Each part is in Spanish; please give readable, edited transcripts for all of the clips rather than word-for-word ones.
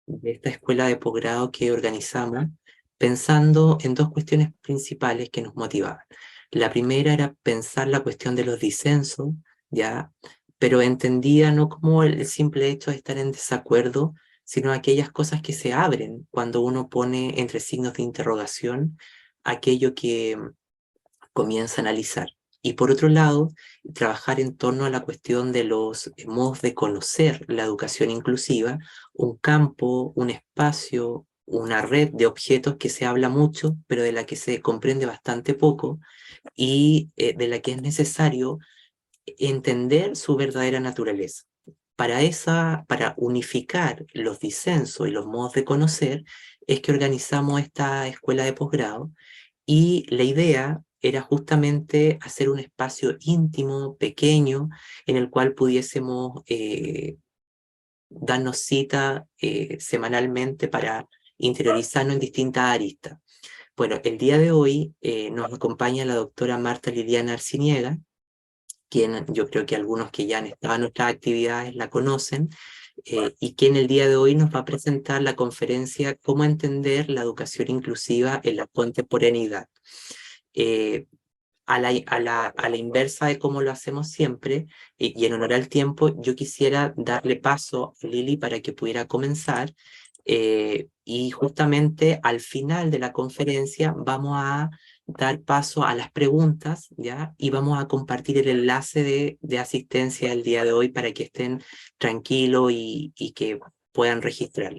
de esta escuela de posgrado que organizamos, pensando en dos cuestiones principales que nos motivaban. La primera era pensar la cuestión de los disensos, ¿ya? Pero entendida no como el simple hecho de estar en desacuerdo, sino aquellas cosas que se abren cuando uno pone entre signos de interrogación aquello que comienza a analizar. Y por otro lado, trabajar en torno a la cuestión de los modos de conocer la educación inclusiva, un campo, un espacio, una red de objetos que se habla mucho, pero de la que se comprende bastante poco y de la que es necesario entender su verdadera naturaleza. Para unificar los disensos y los modos de conocer, es que organizamos esta escuela de posgrado y la idea era justamente hacer un espacio íntimo, pequeño, en el cual pudiésemos darnos cita semanalmente para interiorizarnos en distintas aristas. Bueno, el día de hoy nos acompaña la doctora Marta Liliana Arciniega, quien yo creo que algunos que ya han estado en nuestras actividades la conocen, y quien el día de hoy nos va a presentar la conferencia Cómo entender la educación inclusiva en la contemporaneidad. Eh, a la inversa de cómo lo hacemos siempre, y en honor al tiempo, yo quisiera darle paso a Lili para que pudiera comenzar, y justamente al final de la conferencia vamos a dar paso a las preguntas, ¿ya? Y vamos a compartir el enlace de asistencia el día de hoy para que estén tranquilos y que puedan registrar.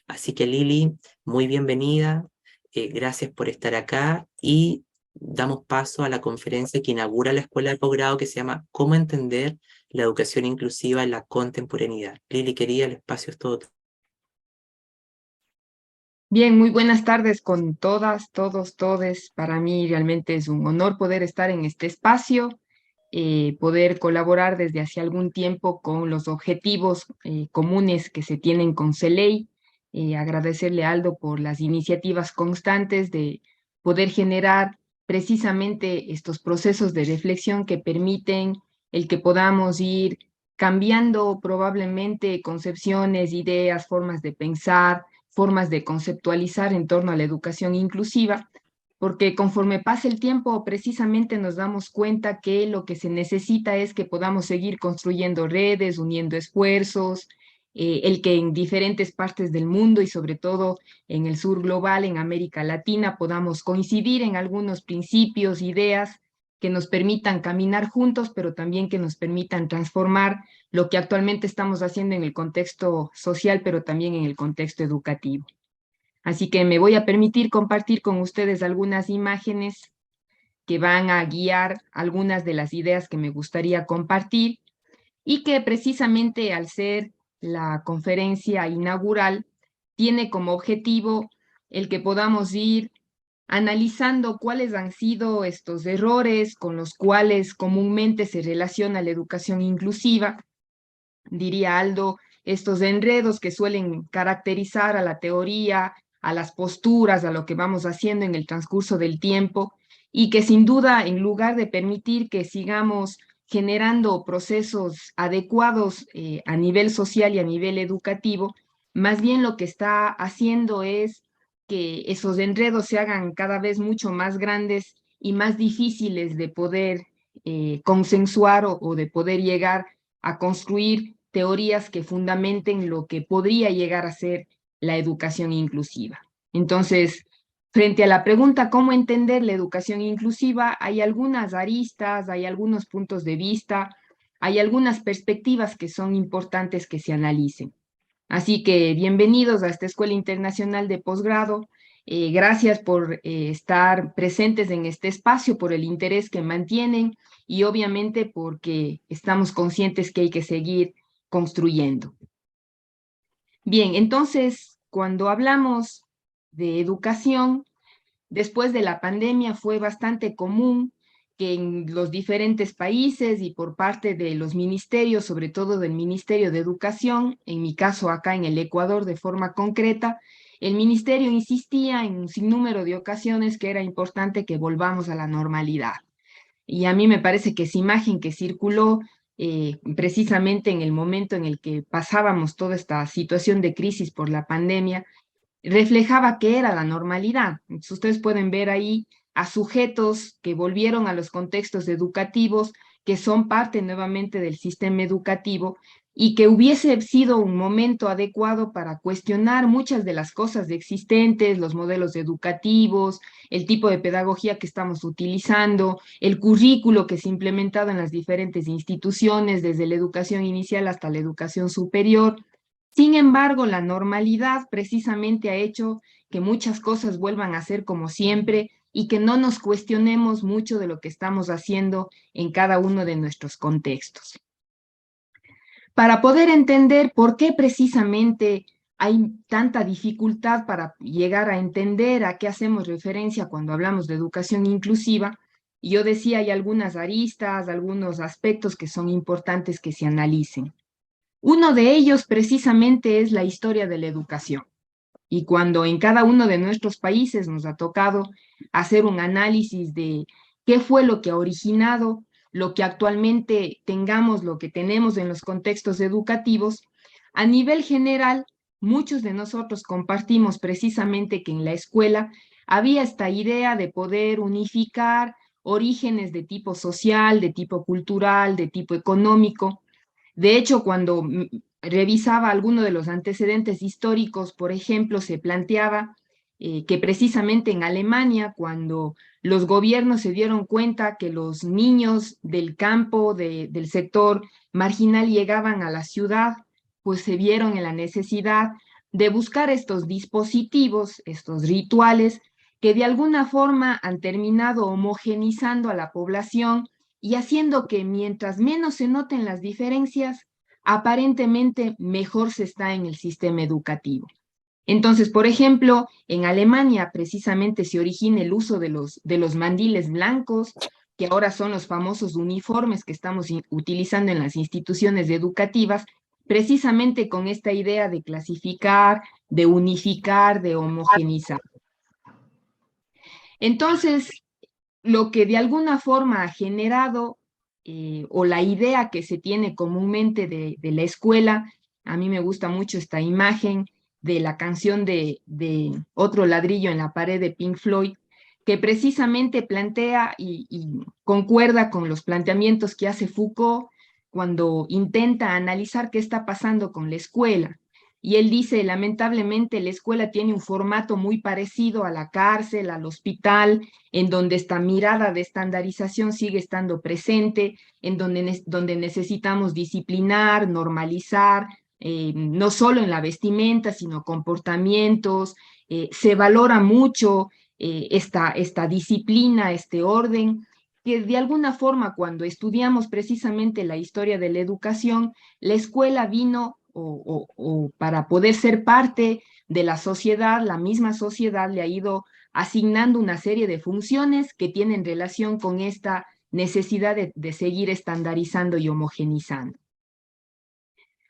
Así que Lili, muy bienvenida, gracias por estar acá y damos paso a la conferencia que inaugura la escuela de posgrado que se llama ¿Cómo entender la educación inclusiva en la contemporaneidad? Lili, querida, el espacio es todo tuyo. Bien, muy buenas tardes con todas, todos, todes. Para mí realmente es un honor poder estar en este espacio, poder colaborar desde hace algún tiempo con los objetivos comunes que se tienen con CELEI. Agradecerle a Aldo por las iniciativas constantes de poder generar precisamente estos procesos de reflexión que permiten el que podamos ir cambiando probablemente concepciones, ideas, formas de pensar, formas de conceptualizar en torno a la educación inclusiva, porque conforme pasa el tiempo, precisamente nos damos cuenta que lo que se necesita es que podamos seguir construyendo redes, uniendo esfuerzos, el que en diferentes partes del mundo y sobre todo en el sur global, en América Latina, podamos coincidir en algunos principios, ideas que nos permitan caminar juntos, pero también que nos permitan transformar lo que actualmente estamos haciendo en el contexto social, pero también en el contexto educativo. Así que me voy a permitir compartir con ustedes algunas imágenes que van a guiar algunas de las ideas que me gustaría compartir y que precisamente al ser la conferencia inaugural tiene como objetivo el que podamos ir analizando cuáles han sido estos errores con los cuales comúnmente se relaciona la educación inclusiva, diría Aldo, estos enredos que suelen caracterizar a la teoría, a las posturas, a lo que vamos haciendo en el transcurso del tiempo, y que sin duda, en lugar de permitir que sigamos generando procesos adecuados a nivel social y a nivel educativo, más bien lo que está haciendo es que esos enredos se hagan cada vez mucho más grandes y más difíciles de poder consensuar o de poder llegar a construir teorías que fundamenten lo que podría llegar a ser la educación inclusiva. Entonces, frente a la pregunta cómo entender la educación inclusiva, hay algunas aristas, hay algunos puntos de vista, hay algunas perspectivas que son importantes que se analicen. Así que bienvenidos a esta Escuela Internacional de Posgrado. Gracias por estar presentes en este espacio, por el interés que mantienen y obviamente porque estamos conscientes que hay que seguir construyendo. Bien, entonces, cuando hablamos de educación, después de la pandemia fue bastante común que en los diferentes países y por parte de los ministerios, sobre todo del Ministerio de Educación, en mi caso acá en el Ecuador de forma concreta, el ministerio insistía en un sinnúmero de ocasiones que era importante que volvamos a la normalidad. Y a mí me parece que esa imagen que circuló precisamente en el momento en el que pasábamos toda esta situación de crisis por la pandemia, reflejaba que era la normalidad. Entonces, ustedes pueden ver ahí a sujetos que volvieron a los contextos educativos, que son parte nuevamente del sistema educativo y que hubiese sido un momento adecuado para cuestionar muchas de las cosas existentes, los modelos educativos, el tipo de pedagogía que estamos utilizando, el currículo que se ha implementado en las diferentes instituciones, desde la educación inicial hasta la educación superior. Sin embargo, la normalidad precisamente ha hecho que muchas cosas vuelvan a ser como siempre y que no nos cuestionemos mucho de lo que estamos haciendo en cada uno de nuestros contextos. Para poder entender por qué precisamente hay tanta dificultad para llegar a entender a qué hacemos referencia cuando hablamos de educación inclusiva, yo decía, hay algunas aristas, algunos aspectos que son importantes que se analicen. Uno de ellos precisamente es la historia de la educación. Y cuando en cada uno de nuestros países nos ha tocado hacer un análisis de qué fue lo que ha originado lo que actualmente tengamos, lo que tenemos en los contextos educativos, a nivel general, muchos de nosotros compartimos precisamente que en la escuela había esta idea de poder unificar orígenes de tipo social, de tipo cultural, de tipo económico. De hecho, cuando revisaba alguno de los antecedentes históricos, por ejemplo, se planteaba que precisamente en Alemania, cuando los gobiernos se dieron cuenta que los niños del campo, del sector marginal llegaban a la ciudad, pues se vieron en la necesidad de buscar estos dispositivos, estos rituales, que de alguna forma han terminado homogenizando a la población y haciendo que mientras menos se noten las diferencias, aparentemente mejor se está en el sistema educativo. Entonces, por ejemplo, en Alemania precisamente se origina el uso de los mandiles blancos, que ahora son los famosos uniformes que estamos utilizando en las instituciones educativas, precisamente con esta idea de clasificar, de unificar, de homogenizar. Entonces, lo que de alguna forma ha generado o la idea que se tiene comúnmente de la escuela, a mí me gusta mucho esta imagen de la canción de Otro ladrillo en la pared de Pink Floyd, que precisamente plantea y concuerda con los planteamientos que hace Foucault cuando intenta analizar qué está pasando con la escuela. Y él dice, lamentablemente, la escuela tiene un formato muy parecido a la cárcel, al hospital, en donde esta mirada de estandarización sigue estando presente, en donde necesitamos disciplinar, normalizar, no solo en la vestimenta, sino comportamientos. Se valora mucho esta disciplina, este orden, que de alguna forma cuando estudiamos precisamente la historia de la educación, la escuela vino o para poder ser parte de la sociedad, la misma sociedad le ha ido asignando una serie de funciones que tienen relación con esta necesidad de seguir estandarizando y homogenizando.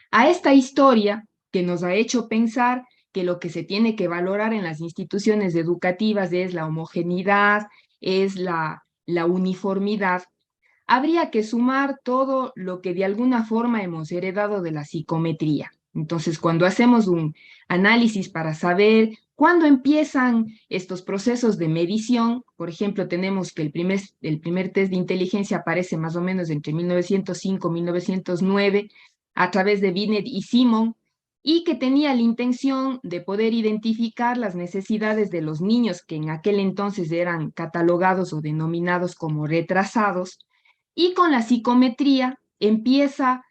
A esta historia que nos ha hecho pensar que lo que se tiene que valorar en las instituciones educativas es la homogeneidad, es la uniformidad, habría que sumar todo lo que de alguna forma hemos heredado de la psicometría. Entonces, cuando hacemos un análisis para saber cuándo empiezan estos procesos de medición, por ejemplo, tenemos que el primer test de inteligencia aparece más o menos entre 1905 y 1909 a través de Binet y Simon, y que tenía la intención de poder identificar las necesidades de los niños que en aquel entonces eran catalogados o denominados como retrasados, y con la psicometría empieza,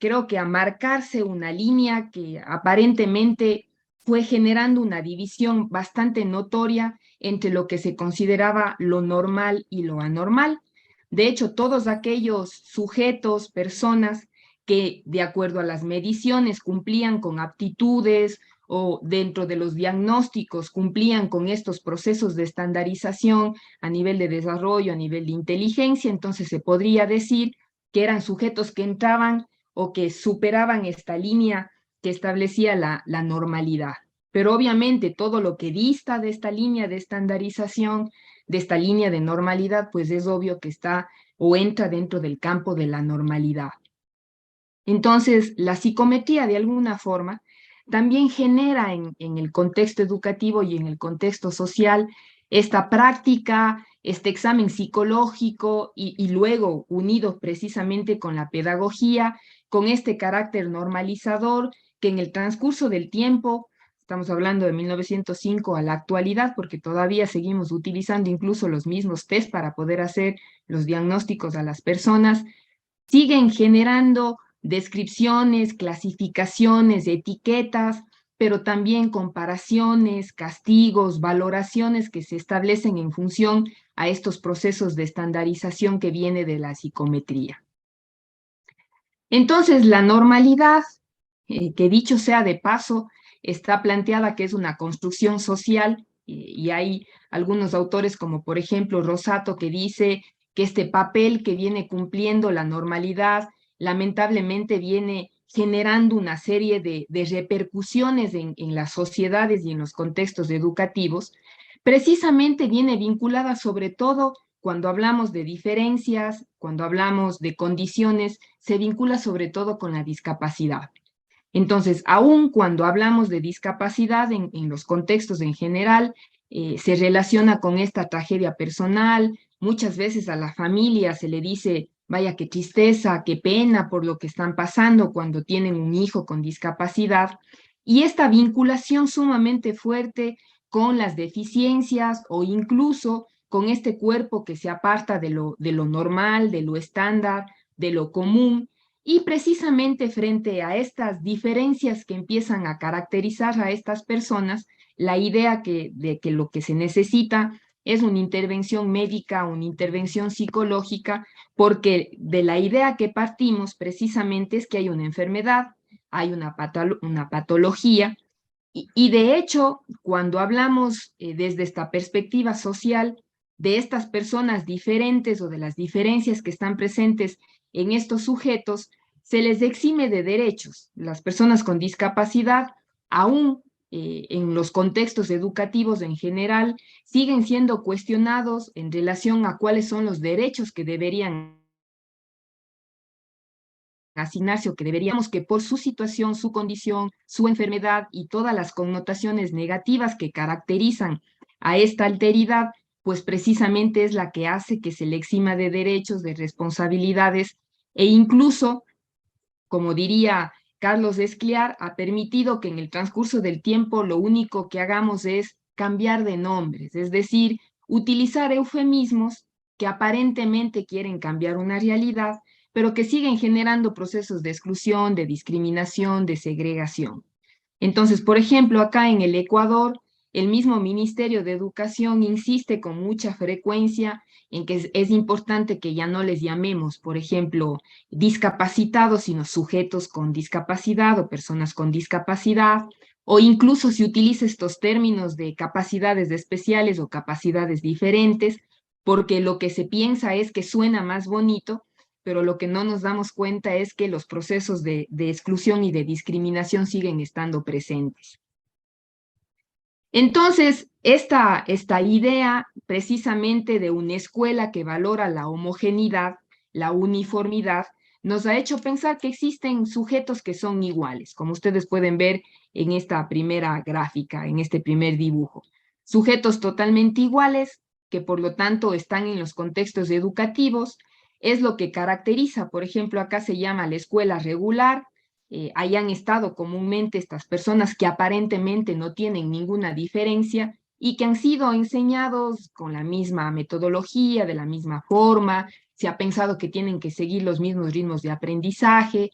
creo que a marcarse una línea que aparentemente fue generando una división bastante notoria entre lo que se consideraba lo normal y lo anormal. De hecho, todos aquellos sujetos, personas que de acuerdo a las mediciones cumplían con aptitudes o dentro de los diagnósticos cumplían con estos procesos de estandarización a nivel de desarrollo, a nivel de inteligencia, entonces se podría decir que eran sujetos que entraban o que superaban esta línea que establecía la normalidad. Pero obviamente todo lo que dista de esta línea de estandarización de esta línea de normalidad, pues es obvio que está o entra dentro del campo de la normalidad. Entonces, la psicometría de alguna forma también genera en el contexto educativo y en el contexto social esta práctica, este examen psicológico y luego unido precisamente con la pedagogía, con este carácter normalizador que en el transcurso del tiempo, estamos hablando de 1905 a la actualidad, porque todavía seguimos utilizando incluso los mismos test para poder hacer los diagnósticos a las personas, siguen generando descripciones, clasificaciones, etiquetas, pero también comparaciones, castigos, valoraciones que se establecen en función a estos procesos de estandarización que viene de la psicometría. Entonces, la normalidad, que dicho sea de paso, está planteada que es una construcción social, y hay algunos autores como por ejemplo Rosato que dice que este papel que viene cumpliendo la normalidad lamentablemente viene generando una serie de repercusiones en las sociedades y en los contextos educativos, precisamente viene vinculada sobre todo cuando hablamos de diferencias, cuando hablamos de condiciones, se vincula sobre todo con la discapacidad. Entonces, aun cuando hablamos de discapacidad en los contextos en general, se relaciona con esta tragedia personal, muchas veces a la familia se le dice, vaya qué tristeza, qué pena por lo que están pasando cuando tienen un hijo con discapacidad, y esta vinculación sumamente fuerte con las deficiencias o incluso con este cuerpo que se aparta de lo normal, de lo estándar, de lo común, y precisamente frente a estas diferencias que empiezan a caracterizar a estas personas, la idea de que lo que se necesita es una intervención médica, una intervención psicológica, porque de la idea que partimos precisamente es que hay una enfermedad, hay una patología, y de hecho, cuando hablamos desde esta perspectiva social de estas personas diferentes o de las diferencias que están presentes en estos sujetos, se les exime de derechos. Las personas con discapacidad, aún en los contextos educativos en general, siguen siendo cuestionados en relación a cuáles son los derechos que deberían asignarse o que deberíamos que por su situación, su condición, su enfermedad y todas las connotaciones negativas que caracterizan a esta alteridad, pues precisamente es la que hace que se le exima de derechos, de responsabilidades e incluso, como diría Carlos Escliar, ha permitido que en el transcurso del tiempo lo único que hagamos es cambiar de nombres, es decir, utilizar eufemismos que aparentemente quieren cambiar una realidad, pero que siguen generando procesos de exclusión, de discriminación, de segregación. Entonces, por ejemplo, acá en el Ecuador, el mismo Ministerio de Educación insiste con mucha frecuencia en que es importante que ya no les llamemos, por ejemplo, discapacitados, sino sujetos con discapacidad o personas con discapacidad, o incluso se utiliza estos términos de capacidades especiales o capacidades diferentes, porque lo que se piensa es que suena más bonito, pero lo que no nos damos cuenta es que los procesos de exclusión y de discriminación siguen estando presentes. Entonces, esta idea precisamente de una escuela que valora la homogeneidad, la uniformidad, nos ha hecho pensar que existen sujetos que son iguales, como ustedes pueden ver en esta primera gráfica, en este primer dibujo. Sujetos totalmente iguales, que por lo tanto están en los contextos educativos, es lo que caracteriza, por ejemplo, acá se llama la escuela regular, ahí han estado comúnmente estas personas que aparentemente no tienen ninguna diferencia y que han sido enseñados con la misma metodología, de la misma forma, se ha pensado que tienen que seguir los mismos ritmos de aprendizaje.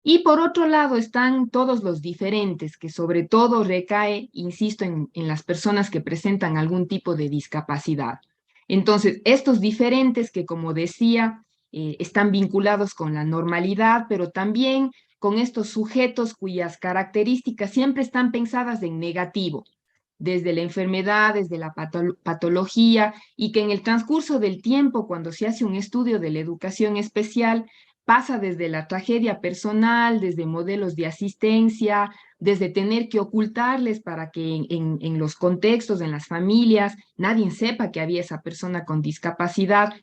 Y por otro lado están todos los diferentes, que sobre todo recae, insisto, en las personas que presentan algún tipo de discapacidad. Entonces, estos diferentes que, como decía, están vinculados con la normalidad, pero también con estos sujetos cuyas características siempre están pensadas en negativo, desde la enfermedad, desde la patología, y que en el transcurso del tiempo, cuando se hace un estudio de la educación especial, pasa desde la tragedia personal, desde modelos de asistencia, desde tener que ocultarles para que en los contextos, en las familias, nadie sepa que había esa persona con discapacidad,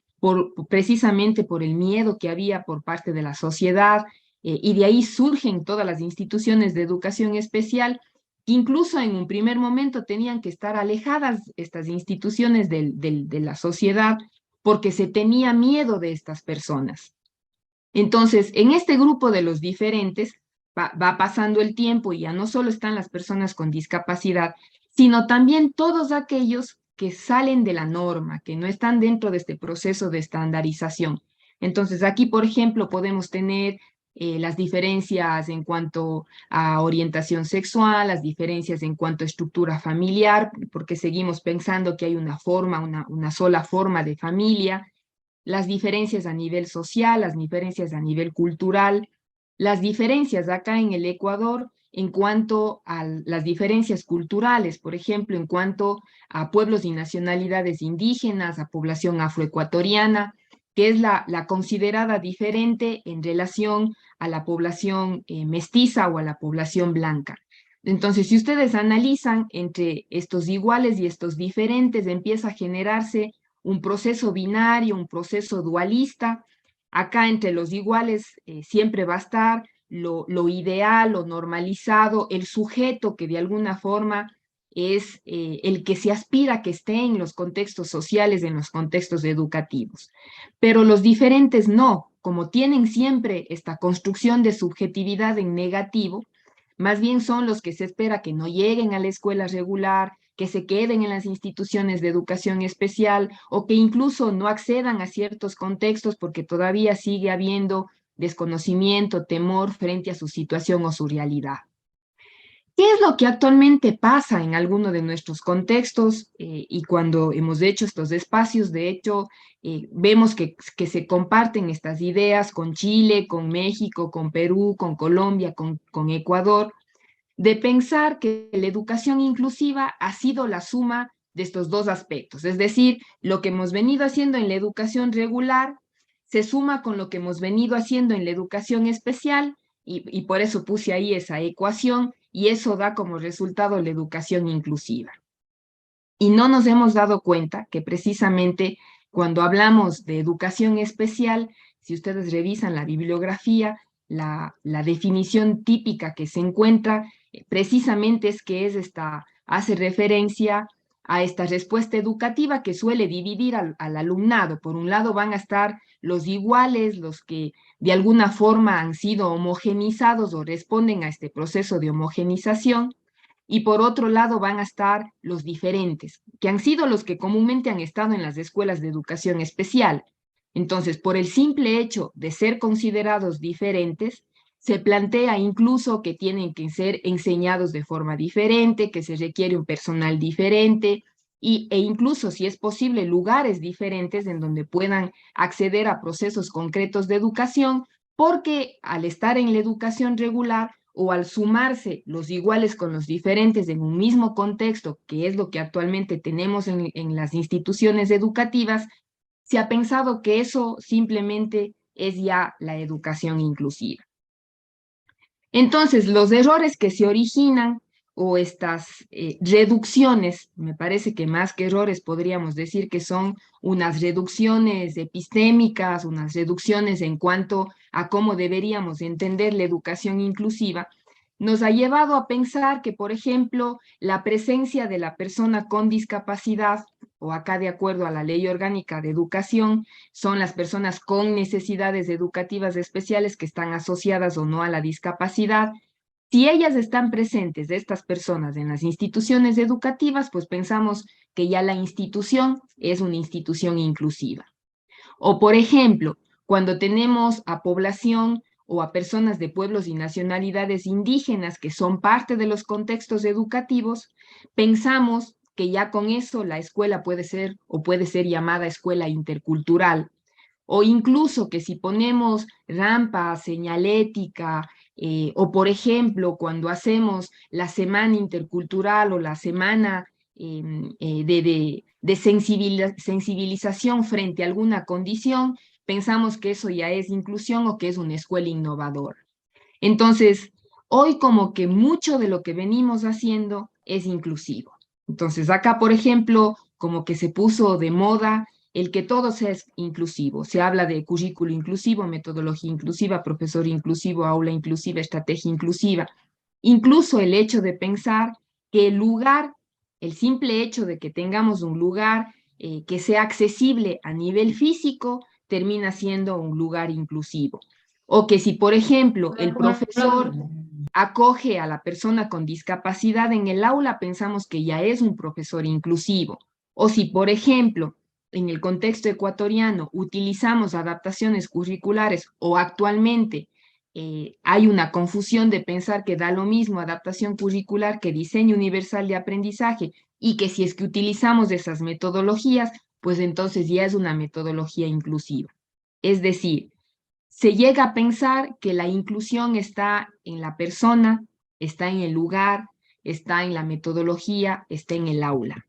precisamente por el miedo que había por parte de la sociedad, y de ahí surgen todas las instituciones de educación especial, que incluso en un primer momento tenían que estar alejadas estas instituciones de la sociedad porque se tenía miedo de estas personas. Entonces, en este grupo de los diferentes va pasando el tiempo y ya no solo están las personas con discapacidad, sino también todos aquellos que salen de la norma, que no están dentro de este proceso de estandarización. Entonces, aquí, por ejemplo, podemos tener las diferencias en cuanto a orientación sexual, las diferencias en cuanto a estructura familiar, porque seguimos pensando que hay una forma, una sola forma de familia, las diferencias a nivel social, las diferencias a nivel cultural, las diferencias acá en el Ecuador en cuanto a las diferencias culturales, por ejemplo, en cuanto a pueblos y nacionalidades indígenas, a población afroecuatoriana, que es la considerada diferente en relación a la población mestiza o a la población blanca. Entonces, si ustedes analizan entre estos iguales y estos diferentes, empieza a generarse un proceso binario, un proceso dualista. Acá entre los iguales siempre va a estar lo ideal, lo normalizado, el sujeto que de alguna forma es el que se aspira a que esté en los contextos sociales, en los contextos educativos. Pero los diferentes no, como tienen siempre esta construcción de subjetividad en negativo, más bien son los que se espera que no lleguen a la escuela regular, que se queden en las instituciones de educación especial o que incluso no accedan a ciertos contextos porque todavía sigue habiendo desconocimiento, temor frente a su situación o su realidad. ¿Qué es lo que actualmente pasa en alguno de nuestros contextos? Y cuando hemos hecho estos espacios, de hecho, vemos que se comparten estas ideas con Chile, con México, con Perú, con Colombia, con Ecuador, de pensar que la educación inclusiva ha sido la suma de estos dos aspectos, es decir, lo que hemos venido haciendo en la educación regular se suma con lo que hemos venido haciendo en la educación especial y por eso puse ahí esa ecuación y eso da como resultado la educación inclusiva. Y no nos hemos dado cuenta que precisamente cuando hablamos de educación especial, si ustedes revisan la bibliografía, la definición típica que se encuentra precisamente es que hace referencia a esta respuesta educativa que suele dividir al alumnado. Por un lado van a estar los iguales, los que de alguna forma han sido homogenizados o responden a este proceso de homogenización, y por otro lado van a estar los diferentes, que han sido los que comúnmente han estado en las escuelas de educación especial. Entonces, por el simple hecho de ser considerados diferentes, se plantea incluso que tienen que ser enseñados de forma diferente, que se requiere un personal diferente e incluso, si es posible, lugares diferentes en donde puedan acceder a procesos concretos de educación, porque al estar en la educación regular o al sumarse los iguales con los diferentes en un mismo contexto, que es lo que actualmente tenemos en las instituciones educativas, se ha pensado que eso simplemente es ya la educación inclusiva. Entonces, los errores que se originan o estas reducciones, me parece que más que errores podríamos decir que son unas reducciones epistémicas, unas reducciones en cuanto a cómo deberíamos entender la educación inclusiva, nos ha llevado a pensar que, por ejemplo, la presencia de la persona con discapacidad, o acá de acuerdo a la Ley Orgánica de Educación, son las personas con necesidades educativas especiales que están asociadas o no a la discapacidad. Si ellas están presentes, estas personas, en las instituciones educativas, pues pensamos que ya la institución es una institución inclusiva. O, por ejemplo, cuando tenemos a población o a personas de pueblos y nacionalidades indígenas que son parte de los contextos educativos, pensamos que ya con eso la escuela puede ser o puede ser llamada escuela intercultural. O incluso que si ponemos rampa, señalética, o por ejemplo, cuando hacemos la semana intercultural o la semana de sensibilización frente a alguna condición, pensamos que eso ya es inclusión o que es una escuela innovadora. Entonces, Hoy como que mucho de lo que venimos haciendo es inclusivo. Entonces acá, por ejemplo, como que se puso de moda el que todo sea inclusivo. Se habla de currículo inclusivo, metodología inclusiva, profesor inclusivo, aula inclusiva, estrategia inclusiva. Incluso el hecho de pensar que el lugar, el simple hecho de que tengamos un lugar que sea accesible a nivel físico, termina siendo un lugar inclusivo. O que si, por ejemplo, el profesor acoge a la persona con discapacidad en el aula, pensamos que ya es un profesor inclusivo. O si, por ejemplo, en el contexto ecuatoriano utilizamos adaptaciones curriculares o actualmente hay una confusión de pensar que da lo mismo adaptación curricular que diseño universal de aprendizaje y que si es que utilizamos esas metodologías, pues entonces ya es una metodología inclusiva. Es decir, se llega a pensar que la inclusión está en la persona, está en el lugar, está en la metodología, está en el aula.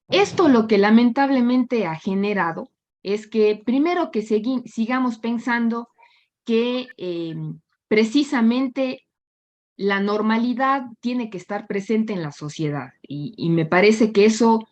Esto lo que lamentablemente ha generado es que primero que sigamos pensando que precisamente la normalidad tiene que estar presente en la sociedad y me parece que eso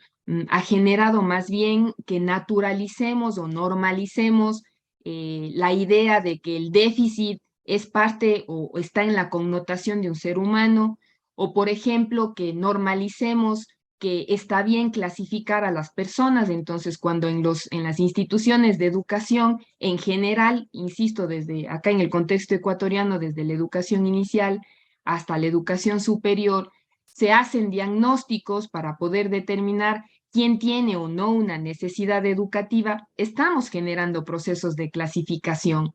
ha generado más bien que naturalicemos o normalicemos la idea de que el déficit es parte o está en la connotación de un ser humano, o por ejemplo que normalicemos que está bien clasificar a las personas, entonces cuando en las instituciones de educación en general, insisto, desde acá en el contexto ecuatoriano, desde la educación inicial, hasta la educación superior, se hacen diagnósticos para poder determinar quién tiene o no una necesidad educativa, estamos generando procesos de clasificación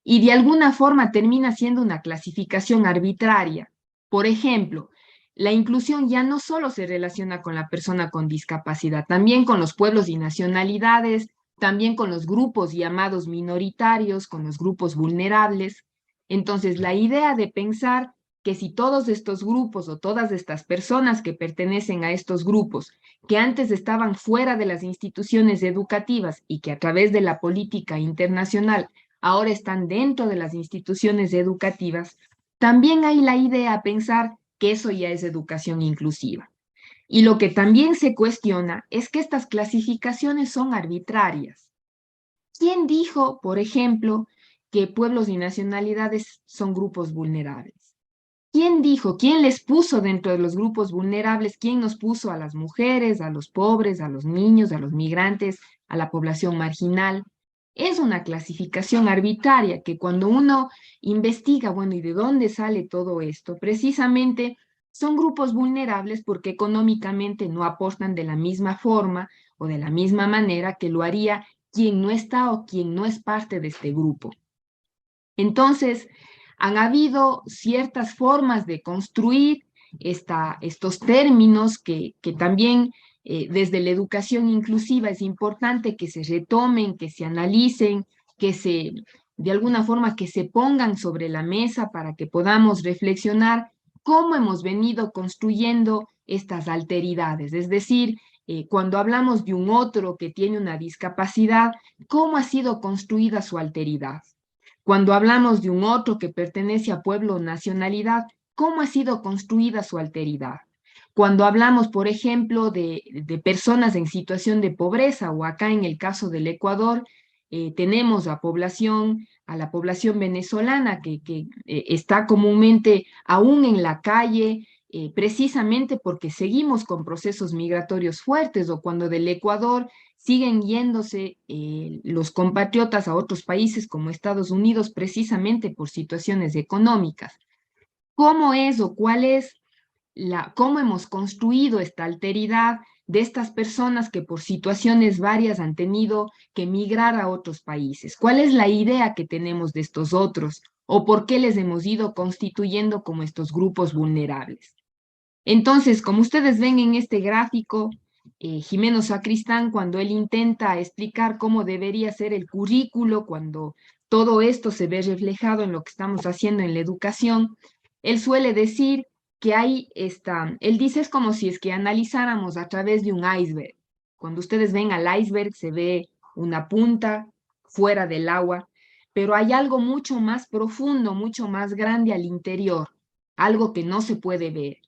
y de alguna forma termina siendo una clasificación arbitraria. Por ejemplo, la inclusión ya no solo se relaciona con la persona con discapacidad, también con los pueblos y nacionalidades, también con los grupos llamados minoritarios, con los grupos vulnerables. Entonces, la idea de pensar que si todos estos grupos o todas estas personas que pertenecen a estos grupos, que antes estaban fuera de las instituciones educativas y que a través de la política internacional ahora están dentro de las instituciones educativas, también hay la idea de pensar que eso ya es educación inclusiva. Y lo que también se cuestiona es que estas clasificaciones son arbitrarias. ¿Quién dijo, por ejemplo, que pueblos y nacionalidades son grupos vulnerables? ¿Quién dijo? ¿Quién les puso dentro de los grupos vulnerables? ¿Quién nos puso a las mujeres, a los pobres, a los niños, a los migrantes, a la población marginal? Es una clasificación arbitraria que cuando uno investiga, bueno, ¿y de dónde sale todo esto? Precisamente son grupos vulnerables porque económicamente no aportan de la misma forma o de la misma manera que lo haría quien no está o quien no es parte de este grupo. Entonces, han habido ciertas formas de construir estos términos que también desde la educación inclusiva es importante que se retomen, que se analicen, que se, de alguna forma, que se pongan sobre la mesa para que podamos reflexionar cómo hemos venido construyendo estas alteridades. Es decir, cuando hablamos de un otro que tiene una discapacidad, ¿cómo ha sido construida su alteridad? Cuando hablamos de un otro que pertenece a pueblo o nacionalidad, ¿cómo ha sido construida su alteridad? Cuando hablamos, por ejemplo, de personas en situación de pobreza, o acá en el caso del Ecuador, tenemos a la población venezolana que está comúnmente aún en la calle, precisamente porque seguimos con procesos migratorios fuertes, o cuando del Ecuador siguen yéndose los compatriotas a otros países como Estados Unidos precisamente por situaciones económicas. ¿Cómo es o cuál es cómo hemos construido esta alteridad de estas personas que por situaciones varias han tenido que migrar a otros países? ¿Cuál es la idea que tenemos de estos otros? ¿O por qué les hemos ido constituyendo como estos grupos vulnerables? Entonces, como ustedes ven en este gráfico, Jimeno Sacristán, cuando él intenta explicar cómo debería ser el currículo, cuando todo esto se ve reflejado en lo que estamos haciendo en la educación, él suele decir que él dice es como si es que analizáramos a través de un iceberg. Cuando ustedes ven al iceberg se ve una punta fuera del agua, pero hay algo mucho más profundo, mucho más grande al interior, algo que no se puede ver.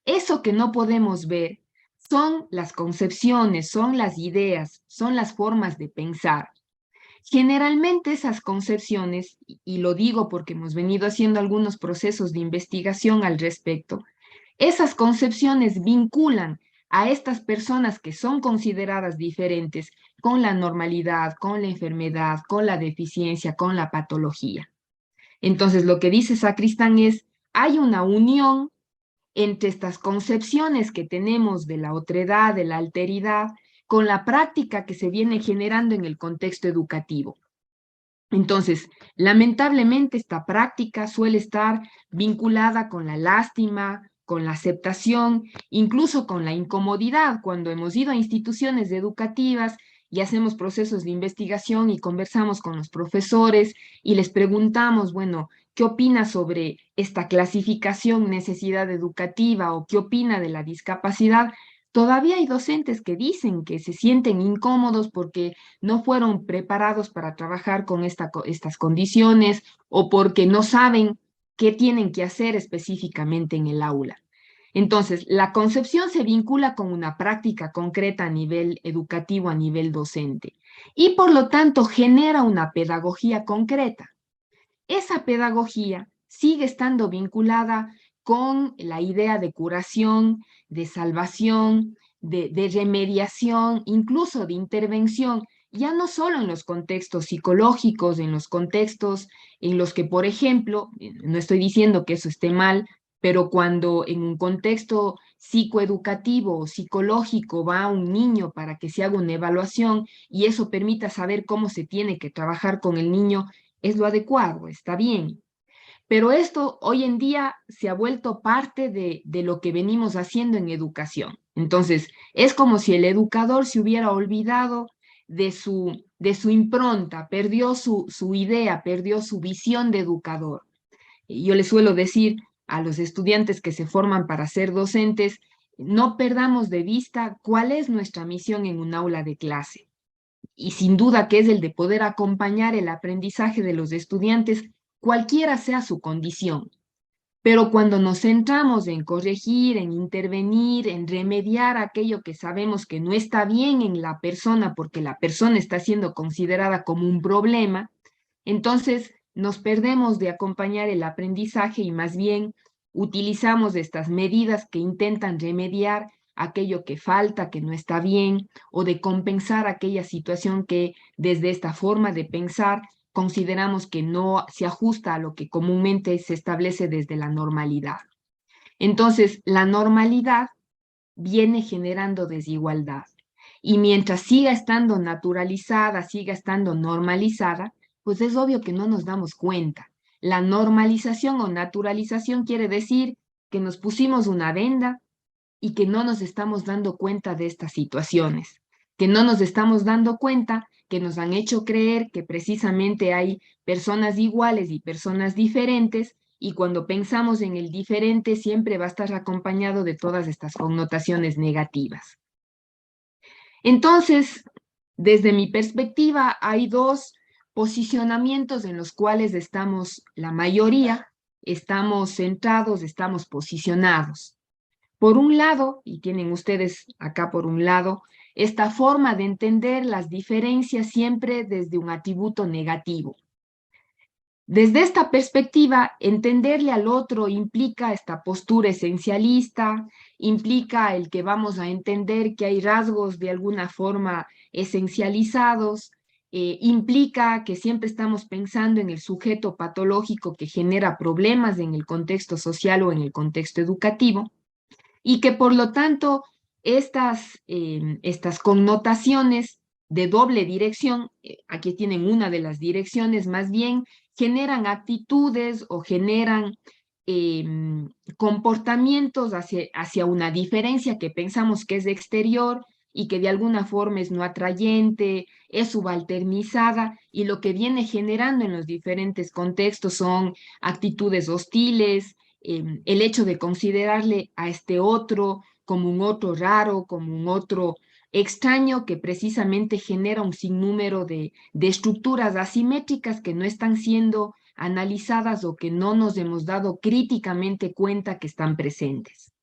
Eso que no podemos ver son las concepciones, son las ideas, son las formas de pensar. Generalmente esas concepciones, y lo digo porque hemos venido haciendo algunos procesos de investigación al respecto, esas concepciones vinculan a estas personas que son consideradas diferentes con la normalidad, con la enfermedad, con la deficiencia, con la patología. Entonces, lo que dice Sacristán es, hay una unión entre estas concepciones que tenemos de la otredad, de la alteridad, con la práctica que se viene generando en el contexto educativo. Entonces, lamentablemente esta práctica suele estar vinculada con la lástima, con la aceptación, incluso con la incomodidad. Cuando hemos ido a instituciones educativas y hacemos procesos de investigación y conversamos con los profesores y les preguntamos, bueno, ¿qué opina sobre esta clasificación necesidad educativa o qué opina de la discapacidad? Todavía hay docentes que dicen que se sienten incómodos porque no fueron preparados para trabajar con estas condiciones o porque no saben qué tienen que hacer específicamente en el aula. Entonces, la concepción se vincula con una práctica concreta a nivel educativo, a nivel docente, y por lo tanto genera una pedagogía concreta. Esa pedagogía sigue estando vinculada con la idea de curación, de salvación, de remediación, incluso de intervención, ya no solo en los contextos psicológicos, en los contextos en los que, por ejemplo, no estoy diciendo que eso esté mal, pero cuando en un contexto psicoeducativo o psicológico va un niño para que se haga una evaluación y eso permita saber cómo se tiene que trabajar con el niño, es lo adecuado, está bien. Pero esto hoy en día se ha vuelto parte de lo que venimos haciendo en educación. Entonces, es como si el educador se hubiera olvidado de su impronta, perdió su idea, perdió su visión de educador. Y yo les suelo decir a los estudiantes que se forman para ser docentes, no perdamos de vista cuál es nuestra misión en un aula de clase y sin duda que es el de poder acompañar el aprendizaje de los estudiantes, cualquiera sea su condición. Pero cuando nos centramos en corregir, en intervenir, en remediar aquello que sabemos que no está bien en la persona porque la persona está siendo considerada como un problema, entonces nos perdemos de acompañar el aprendizaje y más bien utilizamos estas medidas que intentan remediar aquello que falta, que no está bien, o de compensar aquella situación que desde esta forma de pensar consideramos que no se ajusta a lo que comúnmente se establece desde la normalidad. Entonces, la normalidad viene generando desigualdad. Y mientras siga estando naturalizada, siga estando normalizada, pues es obvio que no nos damos cuenta. La normalización o naturalización quiere decir que nos pusimos una venda y que no nos estamos dando cuenta de estas situaciones, que no nos estamos dando cuenta que nos han hecho creer que precisamente hay personas iguales y personas diferentes, y cuando pensamos en el diferente siempre va a estar acompañado de todas estas connotaciones negativas. Entonces, desde mi perspectiva, hay dos posicionamientos en los cuales estamos, la mayoría, estamos centrados, estamos posicionados. Por un lado, y tienen ustedes acá por un lado, esta forma de entender las diferencias siempre desde un atributo negativo. Desde esta perspectiva, entenderle al otro implica esta postura esencialista, implica el que vamos a entender que hay rasgos de alguna forma esencializados, implica que siempre estamos pensando en el sujeto patológico que genera problemas en el contexto social o en el contexto educativo, y que por lo tanto estas connotaciones de doble dirección, aquí tienen una de las direcciones, más bien generan actitudes o generan comportamientos hacia una diferencia que pensamos que es exterior y que de alguna forma es no atrayente, es subalternizada, y lo que viene generando en los diferentes contextos son actitudes hostiles, el hecho de considerarle a este otro como un otro raro, como un otro extraño que precisamente genera un sinnúmero de estructuras asimétricas que no están siendo analizadas o que no nos hemos dado críticamente cuenta que están presentes.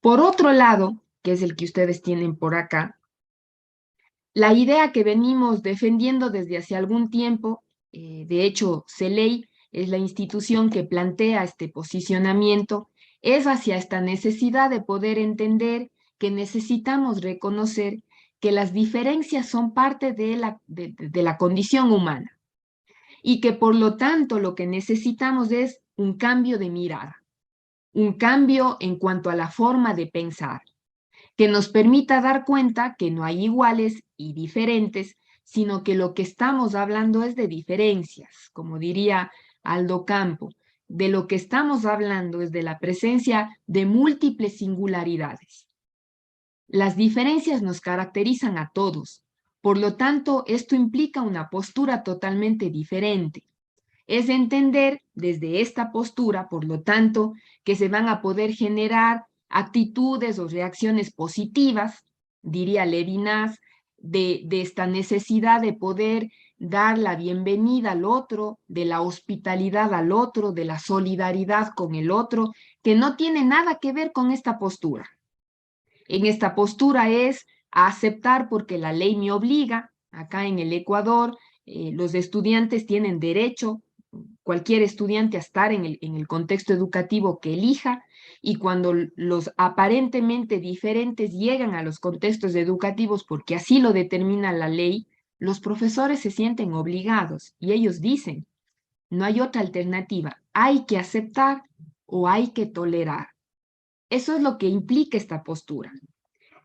Por otro lado, que es el que ustedes tienen por acá, la idea que venimos defendiendo desde hace algún tiempo, de hecho, CELEI es la institución que plantea este posicionamiento, es hacia esta necesidad de poder entender que necesitamos reconocer que las diferencias son parte de la condición humana y que por lo tanto lo que necesitamos es un cambio de mirada, un cambio en cuanto a la forma de pensar que nos permita dar cuenta que no hay iguales y diferentes, sino que lo que estamos hablando es de diferencias, como diría Aldo Campo. De lo que estamos hablando es de la presencia de múltiples singularidades. Las diferencias nos caracterizan a todos, por lo tanto, esto implica una postura totalmente diferente. Es entender desde esta postura, por lo tanto, que se van a poder generar actitudes o reacciones positivas, diría Levinas, de esta necesidad de poder dar la bienvenida al otro, de la hospitalidad al otro, de la solidaridad con el otro, que no tiene nada que ver con esta postura. En esta postura es a aceptar porque la ley me obliga. Acá en el Ecuador, los estudiantes tienen derecho, cualquier estudiante, a estar en el contexto educativo que elija, y cuando los aparentemente diferentes llegan a los contextos educativos porque así lo determina la ley, los profesores se sienten obligados y ellos dicen, no hay otra alternativa, hay que aceptar o hay que tolerar. Eso es lo que implica esta postura.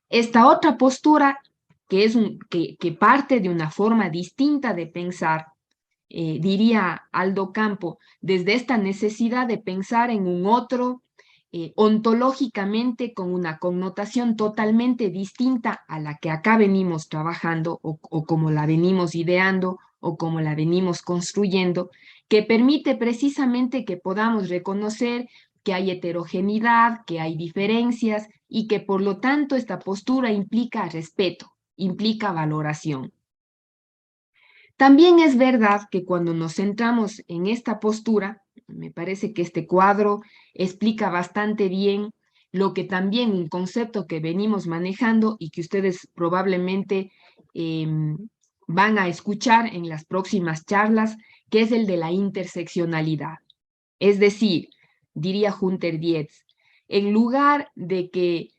Esta otra postura, que parte de una forma distinta de pensar, diría Aldo Campo, desde esta necesidad de pensar en un otro ontológicamente con una connotación totalmente distinta a la que acá venimos trabajando o como la venimos ideando o como la venimos construyendo, que permite precisamente que podamos reconocer que hay heterogeneidad, que hay diferencias y que por lo tanto esta postura implica respeto, implica valoración. También es verdad que cuando nos centramos en esta postura, me parece que este cuadro explica bastante bien lo que también un concepto que venimos manejando y que ustedes probablemente van a escuchar en las próximas charlas, que es el de la interseccionalidad. Es decir, diría Hunter Dietz, en lugar de que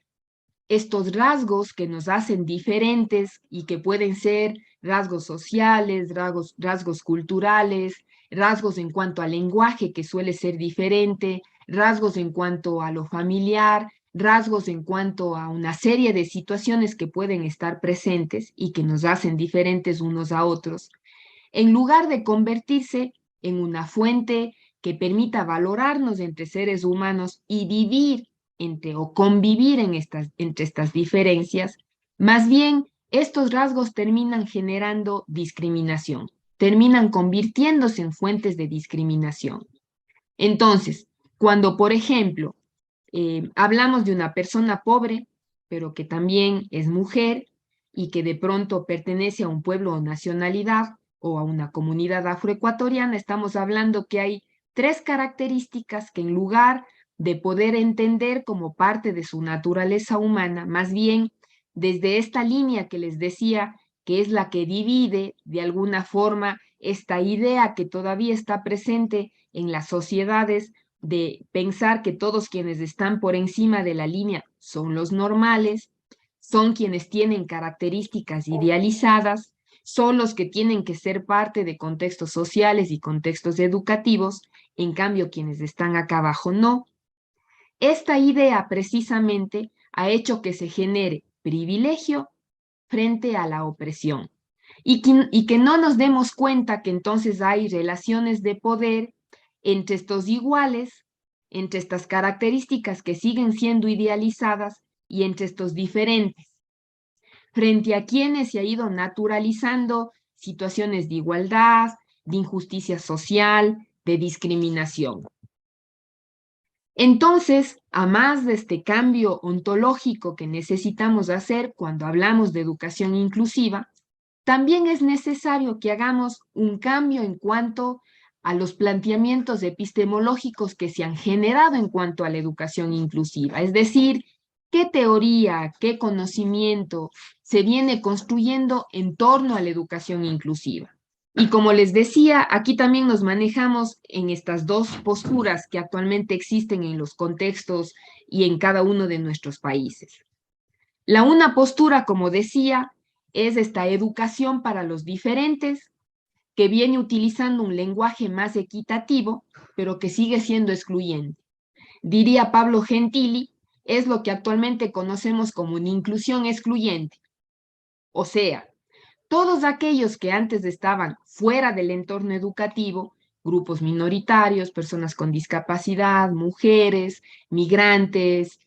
estos rasgos que nos hacen diferentes y que pueden ser rasgos sociales, rasgos culturales, rasgos en cuanto al lenguaje que suele ser diferente, rasgos en cuanto a lo familiar, rasgos en cuanto a una serie de situaciones que pueden estar presentes y que nos hacen diferentes unos a otros, en lugar de convertirse en una fuente que permita valorarnos entre seres humanos y vivir o convivir entre estas diferencias, más bien estos rasgos terminan generando discriminación, terminan convirtiéndose en fuentes de discriminación. Entonces, cuando, por ejemplo, hablamos de una persona pobre, pero que también es mujer y que de pronto pertenece a un pueblo o nacionalidad o a una comunidad afroecuatoriana, estamos hablando que hay tres características que en lugar de poder entender como parte de su naturaleza humana, más bien desde esta línea que les decía, que es la que divide de alguna forma esta idea que todavía está presente en las sociedades de pensar que todos quienes están por encima de la línea son los normales, son quienes tienen características idealizadas, son los que tienen que ser parte de contextos sociales y contextos educativos, en cambio quienes están acá abajo no. Esta idea precisamente ha hecho que se genere privilegio frente a la opresión y que no nos demos cuenta que entonces hay relaciones de poder entre estos iguales, entre estas características que siguen siendo idealizadas y entre estos diferentes, frente a quienes se ha ido naturalizando situaciones de igualdad, de injusticia social, de discriminación. Entonces, a más de este cambio ontológico que necesitamos hacer cuando hablamos de educación inclusiva, también es necesario que hagamos un cambio en cuanto a los planteamientos epistemológicos que se han generado en cuanto a la educación inclusiva. Es decir, qué teoría, qué conocimiento se viene construyendo en torno a la educación inclusiva. Y como les decía, aquí también nos manejamos en estas dos posturas que actualmente existen en los contextos y en cada uno de nuestros países. La una postura, como decía, es esta educación para los diferentes, que viene utilizando un lenguaje más equitativo, pero que sigue siendo excluyente. Diría Pablo Gentili, es lo que actualmente conocemos como una inclusión excluyente. O sea, todos aquellos que antes estaban fuera del entorno educativo, grupos minoritarios, personas con discapacidad, mujeres, migrantes,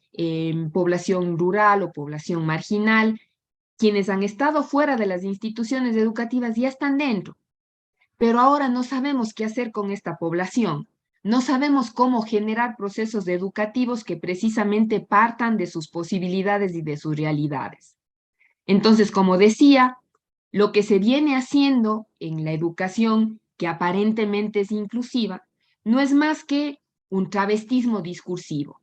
población rural o población marginal, quienes han estado fuera de las instituciones educativas ya están dentro, pero ahora no sabemos qué hacer con esta población. No sabemos cómo generar procesos educativos que precisamente partan de sus posibilidades y de sus realidades. Entonces, como decía, lo que se viene haciendo en la educación, que aparentemente es inclusiva, no es más que un travestismo discursivo.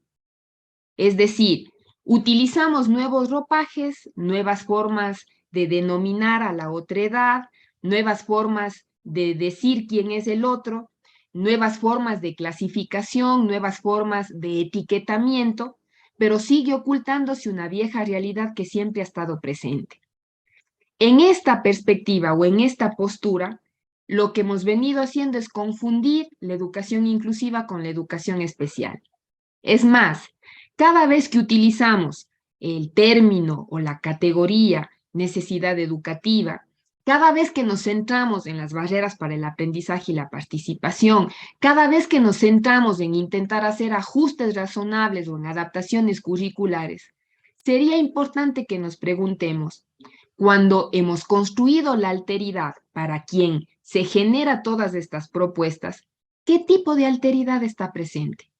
Es decir, utilizamos nuevos ropajes, nuevas formas de denominar a la otredad, nuevas formas de decir quién es el otro, nuevas formas de clasificación, nuevas formas de etiquetamiento, pero sigue ocultándose una vieja realidad que siempre ha estado presente. En esta perspectiva o en esta postura, lo que hemos venido haciendo es confundir la educación inclusiva con la educación especial. Es más, cada vez que utilizamos el término o la categoría necesidad educativa, cada vez que nos centramos en las barreras para el aprendizaje y la participación, cada vez que nos centramos en intentar hacer ajustes razonables o en adaptaciones curriculares, sería importante que nos preguntemos, cuando hemos construido la alteridad para quien se genera todas estas propuestas, ¿qué tipo de alteridad está presente?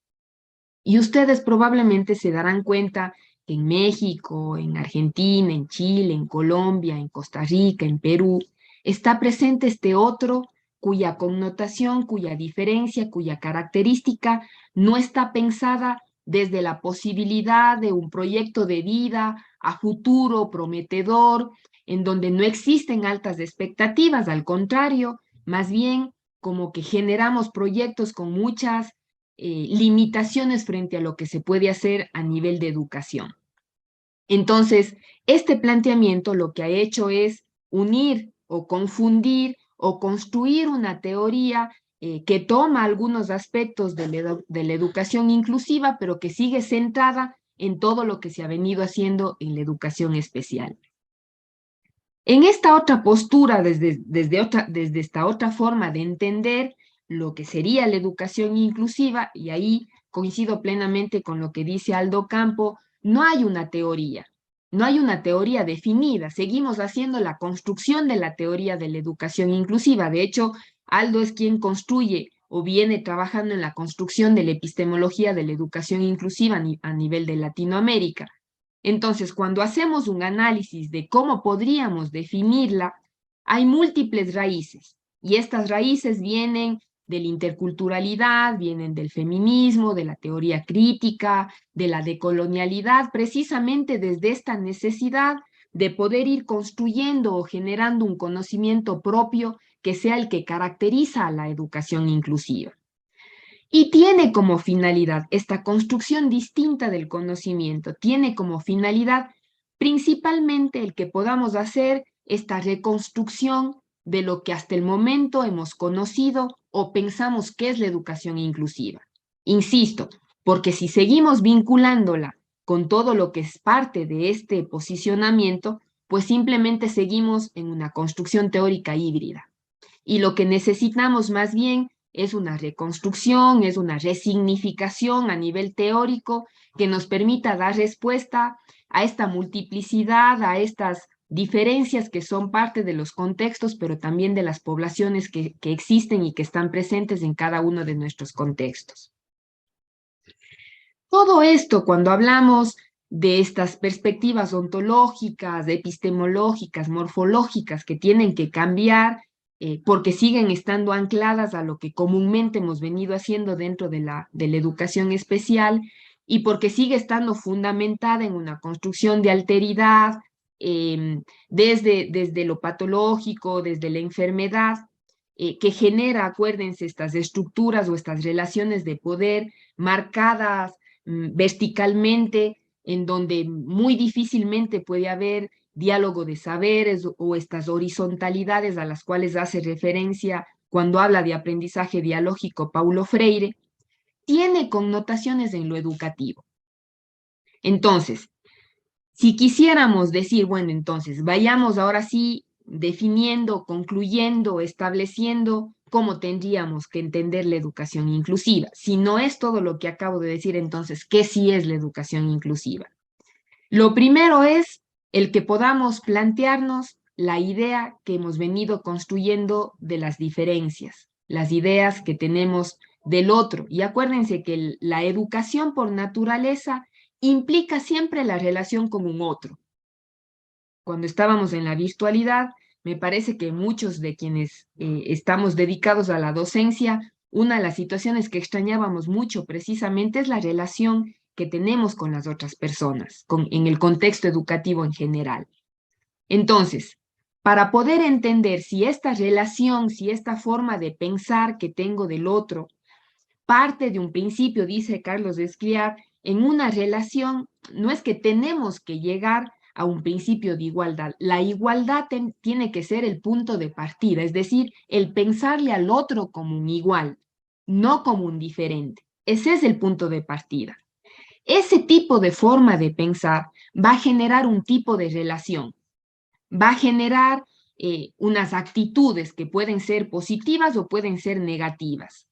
Y ustedes probablemente se darán cuenta que en México, en Argentina, en Chile, en Colombia, en Costa Rica, en Perú, está presente este otro cuya connotación, cuya diferencia, cuya característica no está pensada desde la posibilidad de un proyecto de vida a futuro prometedor, en donde no existen altas expectativas, al contrario, más bien como que generamos proyectos con muchas limitaciones frente a lo que se puede hacer a nivel de educación. Entonces, este planteamiento lo que ha hecho es unir o confundir o construir una teoría que toma algunos aspectos de la educación inclusiva, pero que sigue centrada en todo lo que se ha venido haciendo en la educación especial. En esta otra postura, desde esta otra forma de entender lo que sería la educación inclusiva, y ahí coincido plenamente con lo que dice Aldo Campo, no hay una teoría, no hay una teoría definida, seguimos haciendo la construcción de la teoría de la educación inclusiva. De hecho, Aldo es quien construye o viene trabajando en la construcción de la epistemología de la educación inclusiva a nivel de Latinoamérica. Entonces, cuando hacemos un análisis de cómo podríamos definirla, hay múltiples raíces y estas raíces vienen de la interculturalidad, vienen del feminismo, de la teoría crítica, de la decolonialidad, precisamente desde esta necesidad de poder ir construyendo o generando un conocimiento propio que sea el que caracteriza a la educación inclusiva. Y tiene como finalidad esta construcción distinta del conocimiento, tiene como finalidad principalmente el que podamos hacer esta reconstrucción de lo que hasta el momento hemos conocido o pensamos que es la educación inclusiva. Insisto, porque si seguimos vinculándola con todo lo que es parte de este posicionamiento, pues simplemente seguimos en una construcción teórica híbrida. Y lo que necesitamos más bien es una reconstrucción, es una resignificación a nivel teórico que nos permita dar respuesta a esta multiplicidad, a estas diferencias que son parte de los contextos, pero también de las poblaciones que existen y que están presentes en cada uno de nuestros contextos. Todo esto, cuando hablamos de estas perspectivas ontológicas, epistemológicas, morfológicas que tienen que cambiar porque siguen estando ancladas a lo que comúnmente hemos venido haciendo dentro de la educación especial y porque sigue estando fundamentada en una construcción de alteridad desde lo patológico, desde la enfermedad, que genera, acuérdense, estas estructuras o estas relaciones de poder marcadas verticalmente, en donde muy difícilmente puede haber diálogo de saberes o estas horizontalidades a las cuales hace referencia cuando habla de aprendizaje dialógico Paulo Freire, tiene connotaciones en lo educativo. Entonces, si quisiéramos decir, bueno, entonces vayamos ahora sí definiendo, concluyendo, estableciendo cómo tendríamos que entender la educación inclusiva. Si no es todo lo que acabo de decir, entonces, ¿qué sí es la educación inclusiva? Lo primero es el que podamos plantearnos la idea que hemos venido construyendo de las diferencias, las ideas que tenemos del otro. Y acuérdense que la educación por naturaleza implica siempre la relación con un otro. Cuando estábamos en la virtualidad, me parece que muchos de quienes estamos dedicados a la docencia, una de las situaciones que extrañábamos mucho precisamente es la relación que tenemos con las otras personas, en el contexto educativo en general. Entonces, para poder entender si esta relación, si esta forma de pensar que tengo del otro, parte de un principio, dice Carlos Escliar, en una relación, no es que tenemos que llegar a un principio de igualdad. La igualdad tiene que ser el punto de partida, es decir, el pensarle al otro como un igual, no como un diferente. Ese es el punto de partida. Ese tipo de forma de pensar va a generar un tipo de relación, va a generar unas actitudes que pueden ser positivas o pueden ser negativas.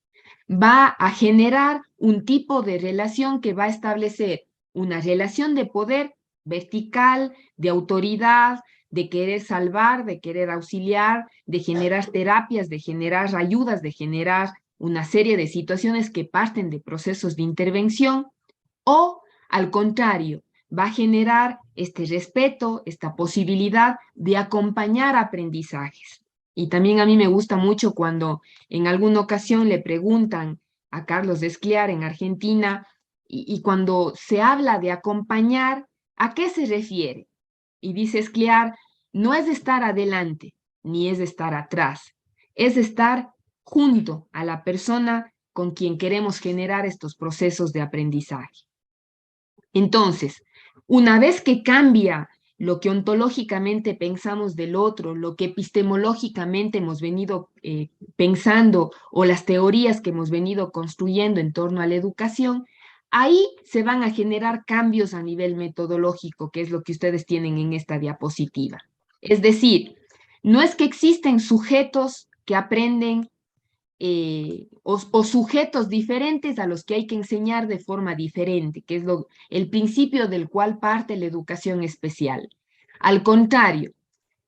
Va a generar un tipo de relación que va a establecer una relación de poder vertical, de autoridad, de querer salvar, de querer auxiliar, de generar terapias, de generar ayudas, de generar una serie de situaciones que parten de procesos de intervención, o al contrario, va a generar este respeto, esta posibilidad de acompañar aprendizajes. Y también a mí me gusta mucho cuando en alguna ocasión le preguntan a Carlos Escliar en Argentina y cuando se habla de acompañar, ¿a qué se refiere? Y dice Escliar, no es estar adelante, ni es estar atrás, es estar junto a la persona con quien queremos generar estos procesos de aprendizaje. Entonces, una vez que cambia lo que ontológicamente pensamos del otro, lo que epistemológicamente hemos venido pensando o las teorías que hemos venido construyendo en torno a la educación, ahí se van a generar cambios a nivel metodológico, que es lo que ustedes tienen en esta diapositiva. Es decir, no es que existen sujetos que aprenden o sujetos diferentes a los que hay que enseñar de forma diferente, que es el principio del cual parte la educación especial. Al contrario,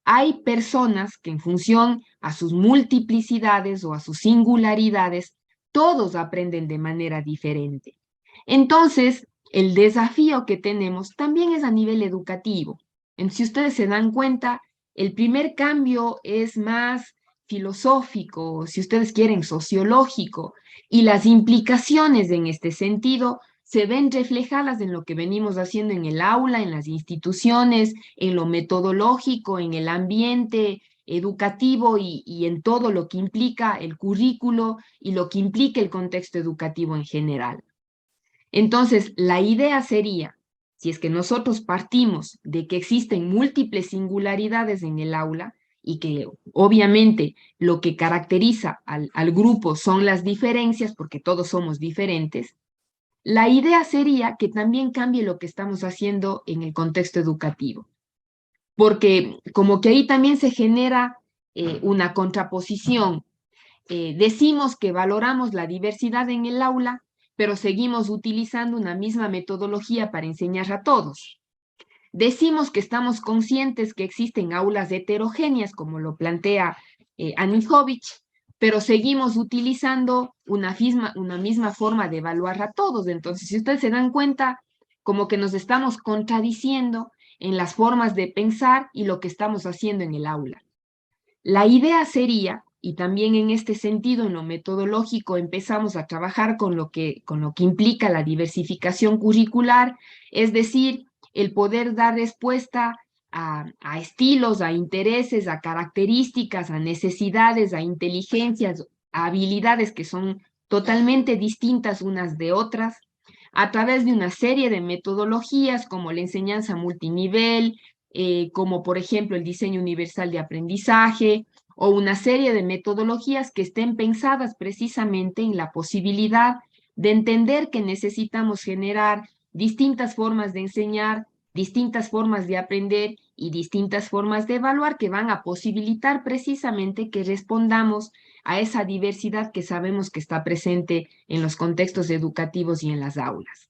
hay personas que en función a sus multiplicidades o a sus singularidades, todos aprenden de manera diferente. Entonces, el desafío que tenemos también es a nivel educativo. Si ustedes se dan cuenta, el primer cambio es más filosófico, si ustedes quieren, sociológico, y las implicaciones en este sentido se ven reflejadas en lo que venimos haciendo en el aula, en las instituciones, en lo metodológico, en el ambiente educativo y en todo lo que implica el currículo y lo que implica el contexto educativo en general. Entonces, la idea sería, si es que nosotros partimos de que existen múltiples singularidades en el aula y que obviamente lo que caracteriza al grupo son las diferencias, porque todos somos diferentes, la idea sería que también cambie lo que estamos haciendo en el contexto educativo, porque como que ahí también se genera una contraposición. Decimos que valoramos la diversidad en el aula, pero seguimos utilizando una misma metodología para enseñar a todos. Decimos que estamos conscientes que existen aulas heterogéneas, como lo plantea Anijovic, pero seguimos utilizando una misma forma de evaluar a todos. Entonces, si ustedes se dan cuenta, como que nos estamos contradiciendo en las formas de pensar y lo que estamos haciendo en el aula. La idea sería, y también en este sentido, en lo metodológico, empezamos a trabajar con lo que implica la diversificación curricular, es decir, el poder dar respuesta a estilos, a intereses, a características, a necesidades, a inteligencias, a habilidades que son totalmente distintas unas de otras, a través de una serie de metodologías como la enseñanza multinivel, como por ejemplo el diseño universal de aprendizaje, o una serie de metodologías que estén pensadas precisamente en la posibilidad de entender que necesitamos generar distintas formas de enseñar, distintas formas de aprender y distintas formas de evaluar que van a posibilitar precisamente que respondamos a esa diversidad que sabemos que está presente en los contextos educativos y en las aulas.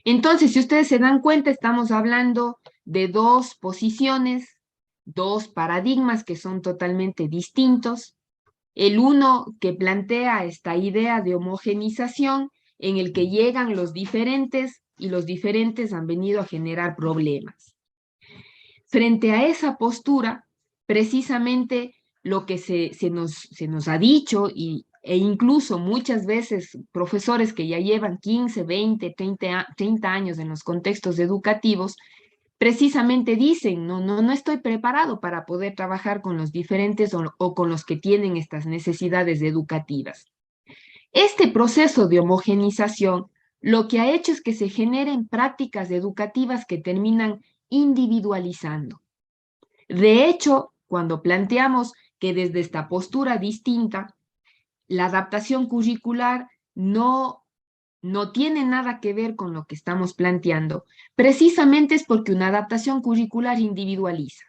Entonces, si ustedes se dan cuenta, estamos hablando de dos posiciones, dos paradigmas que son totalmente distintos. El uno que plantea esta idea de homogenización en el que llegan los diferentes y los diferentes han venido a generar problemas. Frente a esa postura, precisamente lo que se nos ha dicho e incluso muchas veces profesores que ya llevan 15, 20, 30 años en los contextos educativos, precisamente dicen, no estoy preparado para poder trabajar con los diferentes o con los que tienen estas necesidades educativas. Este proceso de homogenización lo que ha hecho es que se generen prácticas educativas que terminan individualizando. De hecho, cuando planteamos que desde esta postura distinta, la adaptación curricular no tiene nada que ver con lo que estamos planteando, precisamente es porque una adaptación curricular individualiza.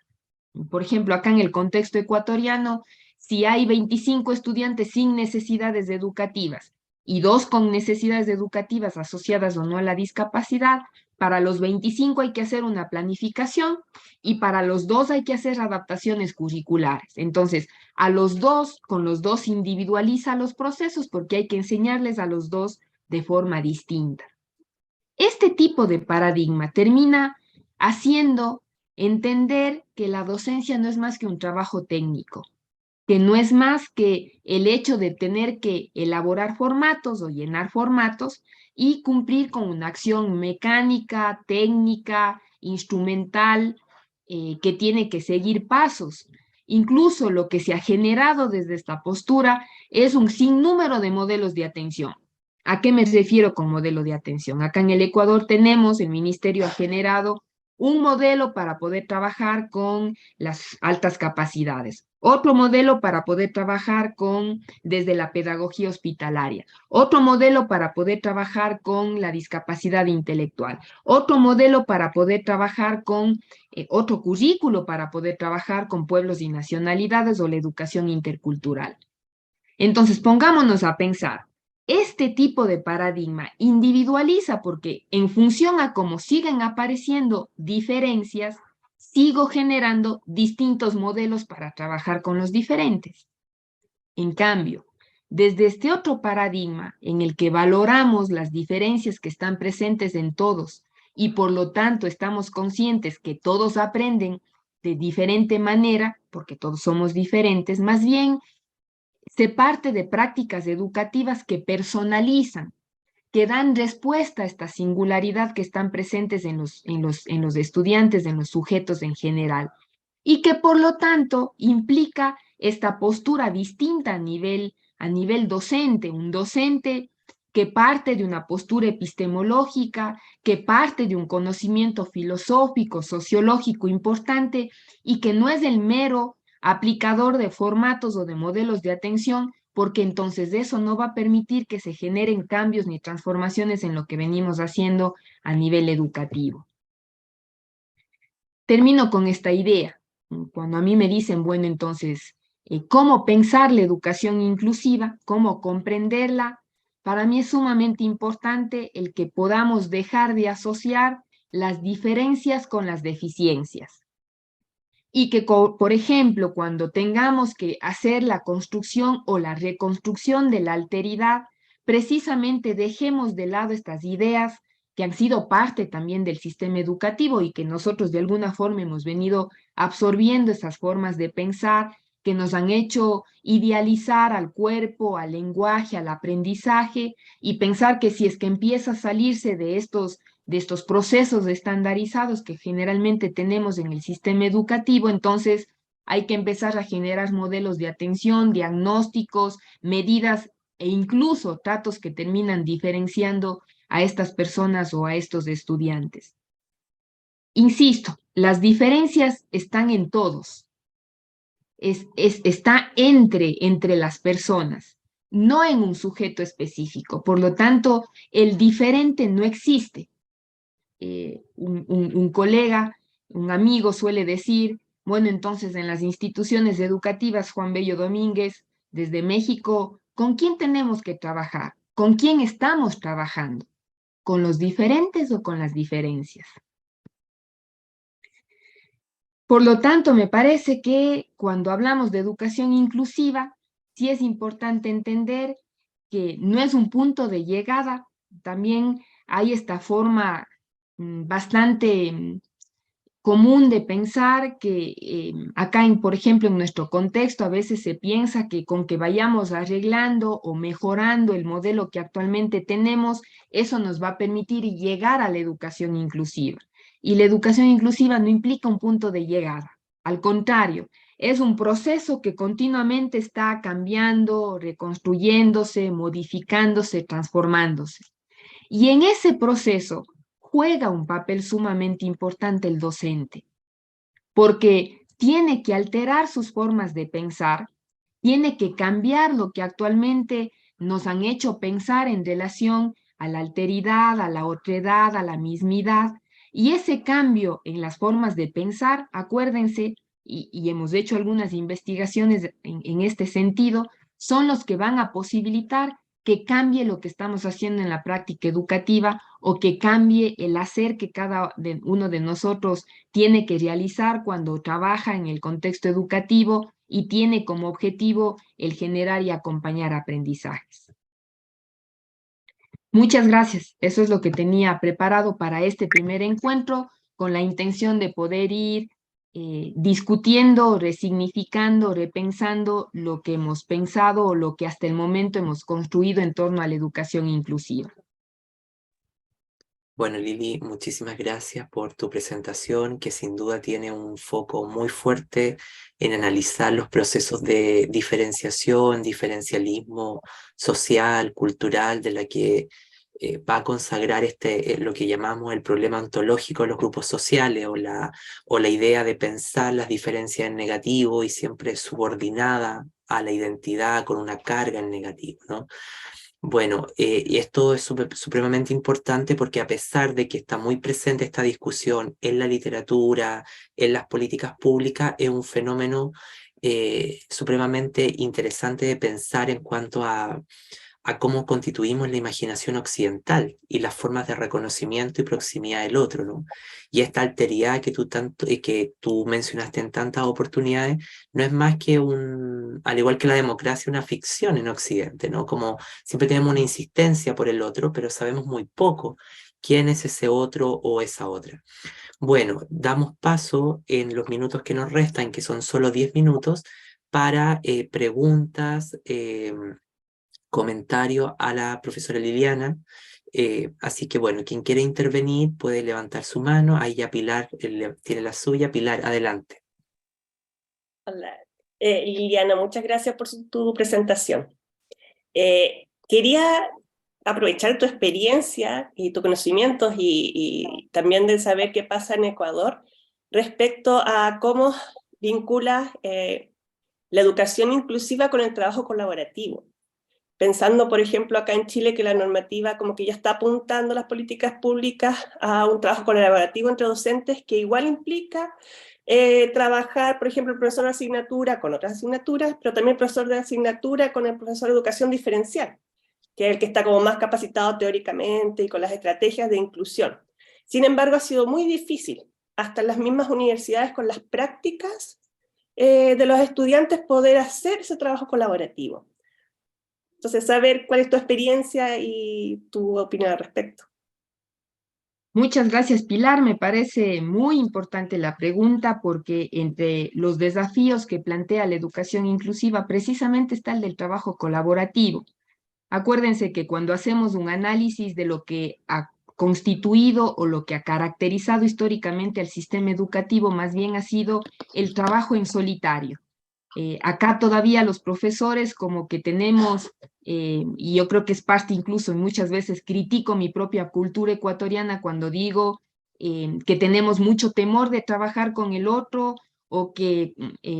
Por ejemplo, acá en el contexto ecuatoriano, si hay 25 estudiantes sin necesidades educativas y 2 con necesidades educativas asociadas o no a la discapacidad, para los 25 hay que hacer una planificación y para los 2 hay que hacer adaptaciones curriculares. Entonces, con los 2 individualiza los procesos porque hay que enseñarles a los 2 de forma distinta. Este tipo de paradigma termina haciendo entender que la docencia no es más que un trabajo técnico, que no es más que el hecho de tener que elaborar formatos o llenar formatos y cumplir con una acción mecánica, técnica, instrumental, que tiene que seguir pasos. Incluso lo que se ha generado desde esta postura es un sinnúmero de modelos de atención. ¿A qué me refiero con modelo de atención? Acá en el Ecuador el Ministerio ha generado un modelo para poder trabajar con las altas capacidades, otro modelo para poder trabajar desde la pedagogía hospitalaria, otro modelo para poder trabajar con la discapacidad intelectual, otro modelo para poder trabajar con otro currículo para poder trabajar con pueblos y nacionalidades o la educación intercultural. Entonces, pongámonos a pensar. Este tipo de paradigma individualiza porque en función a cómo siguen apareciendo diferencias, sigo generando distintos modelos para trabajar con los diferentes. En cambio, desde este otro paradigma en el que valoramos las diferencias que están presentes en todos y por lo tanto estamos conscientes que todos aprenden de diferente manera, porque todos somos diferentes, más bien se parte de prácticas educativas que personalizan, que dan respuesta a esta singularidad que están presentes en los estudiantes, en los sujetos en general, y que por lo tanto implica esta postura distinta a nivel docente, un docente que parte de una postura epistemológica, que parte de un conocimiento filosófico, sociológico importante y que no es el mero aplicador de formatos o de modelos de atención, porque entonces eso no va a permitir que se generen cambios ni transformaciones en lo que venimos haciendo a nivel educativo. Termino con esta idea. Cuando a mí me dicen, bueno, entonces, ¿cómo pensar la educación inclusiva? ¿Cómo comprenderla? Para mí es sumamente importante el que podamos dejar de asociar las diferencias con las deficiencias. y que, por ejemplo, cuando tengamos que hacer la construcción o la reconstrucción de la alteridad, precisamente dejemos de lado estas ideas que han sido parte también del sistema educativo y que nosotros de alguna forma hemos venido absorbiendo esas formas de pensar que nos han hecho idealizar al cuerpo, al lenguaje, al aprendizaje y pensar que si es que empieza a salirse de estos procesos estandarizados que generalmente tenemos en el sistema educativo, entonces hay que empezar a generar modelos de atención, diagnósticos, medidas e incluso tratos que terminan diferenciando a estas personas o a estos estudiantes. Insisto, las diferencias están en todos, está entre las personas, no en un sujeto específico. Por lo tanto, el diferente no existe. Un colega, un amigo suele decir, bueno, entonces en las instituciones educativas, Juan Bello Domínguez, desde México, ¿con quién tenemos que trabajar? ¿Con quién estamos trabajando? ¿Con los diferentes o con las diferencias? Por lo tanto, me parece que cuando hablamos de educación inclusiva, sí es importante entender que no es un punto de llegada, también hay esta forma bastante común de pensar que acá, por ejemplo, en nuestro contexto, a veces se piensa que con que vayamos arreglando o mejorando el modelo que actualmente tenemos, eso nos va a permitir llegar a la educación inclusiva. Y la educación inclusiva no implica un punto de llegada. Al contrario, es un proceso que continuamente está cambiando, reconstruyéndose, modificándose, transformándose. Y en ese proceso juega un papel sumamente importante el docente, porque tiene que alterar sus formas de pensar, tiene que cambiar lo que actualmente nos han hecho pensar en relación a la alteridad, a la otredad, a la mismidad. Y ese cambio en las formas de pensar, acuérdense, y hemos hecho algunas investigaciones en este sentido, son los que van a posibilitar que cambie lo que estamos haciendo en la práctica educativa o que cambie el hacer que cada uno de nosotros tiene que realizar cuando trabaja en el contexto educativo y tiene como objetivo el generar y acompañar aprendizajes. Muchas gracias. Eso es lo que tenía preparado para este primer encuentro con la intención de poder ir discutiendo, resignificando, repensando lo que hemos pensado o lo que hasta el momento hemos construido en torno a la educación inclusiva. Bueno, Lili, muchísimas gracias por tu presentación, que sin duda tiene un foco muy fuerte en analizar los procesos de diferenciación, diferencialismo social, cultural, de la que va a consagrar lo que llamamos el problema ontológico de los grupos sociales o la idea de pensar las diferencias en negativo y siempre subordinada a la identidad con una carga en negativo, ¿no? Bueno, y esto es supremamente importante porque a pesar de que está muy presente esta discusión en la literatura, en las políticas públicas, es un fenómeno supremamente interesante de pensar en cuanto a cómo constituimos la imaginación occidental y las formas de reconocimiento y proximidad del otro, ¿no? Y esta alteridad que tú mencionaste en tantas oportunidades no es más que al igual que la democracia, una ficción en Occidente, ¿no? Como siempre tenemos una insistencia por el otro, pero sabemos muy poco quién es ese otro o esa otra. Bueno, damos paso en los minutos que nos restan, que son solo 10 minutos, para preguntas, comentarios a la profesora Liliana. Así que bueno, quien quiere intervenir puede levantar su mano. Ahí ya Pilar tiene la suya. Pilar, adelante. Hola. Liliana, muchas gracias por tu presentación. Quería aprovechar tu experiencia y tus conocimientos y también de saber qué pasa en Ecuador respecto a cómo vincula la educación inclusiva con el trabajo colaborativo. Pensando, por ejemplo, acá en Chile que la normativa como que ya está apuntando las políticas públicas a un trabajo colaborativo entre docentes que igual implica trabajar, por ejemplo, el profesor de asignatura con otras asignaturas, pero también el profesor de asignatura con el profesor de educación diferencial, que es el que está como más capacitado teóricamente y con las estrategias de inclusión. Sin embargo, ha sido muy difícil hasta las mismas universidades con las prácticas de los estudiantes poder hacer ese trabajo colaborativo. Entonces, saber cuál es tu experiencia y tu opinión al respecto. Muchas gracias, Pilar. Me parece muy importante la pregunta porque entre los desafíos que plantea la educación inclusiva precisamente está el del trabajo colaborativo. Acuérdense que cuando hacemos un análisis de lo que ha constituido o lo que ha caracterizado históricamente al sistema educativo, más bien ha sido el trabajo en solitario. Acá todavía los profesores como que tenemos, y yo creo que es parte incluso, y muchas veces critico mi propia cultura ecuatoriana cuando digo que tenemos mucho temor de trabajar con el otro o que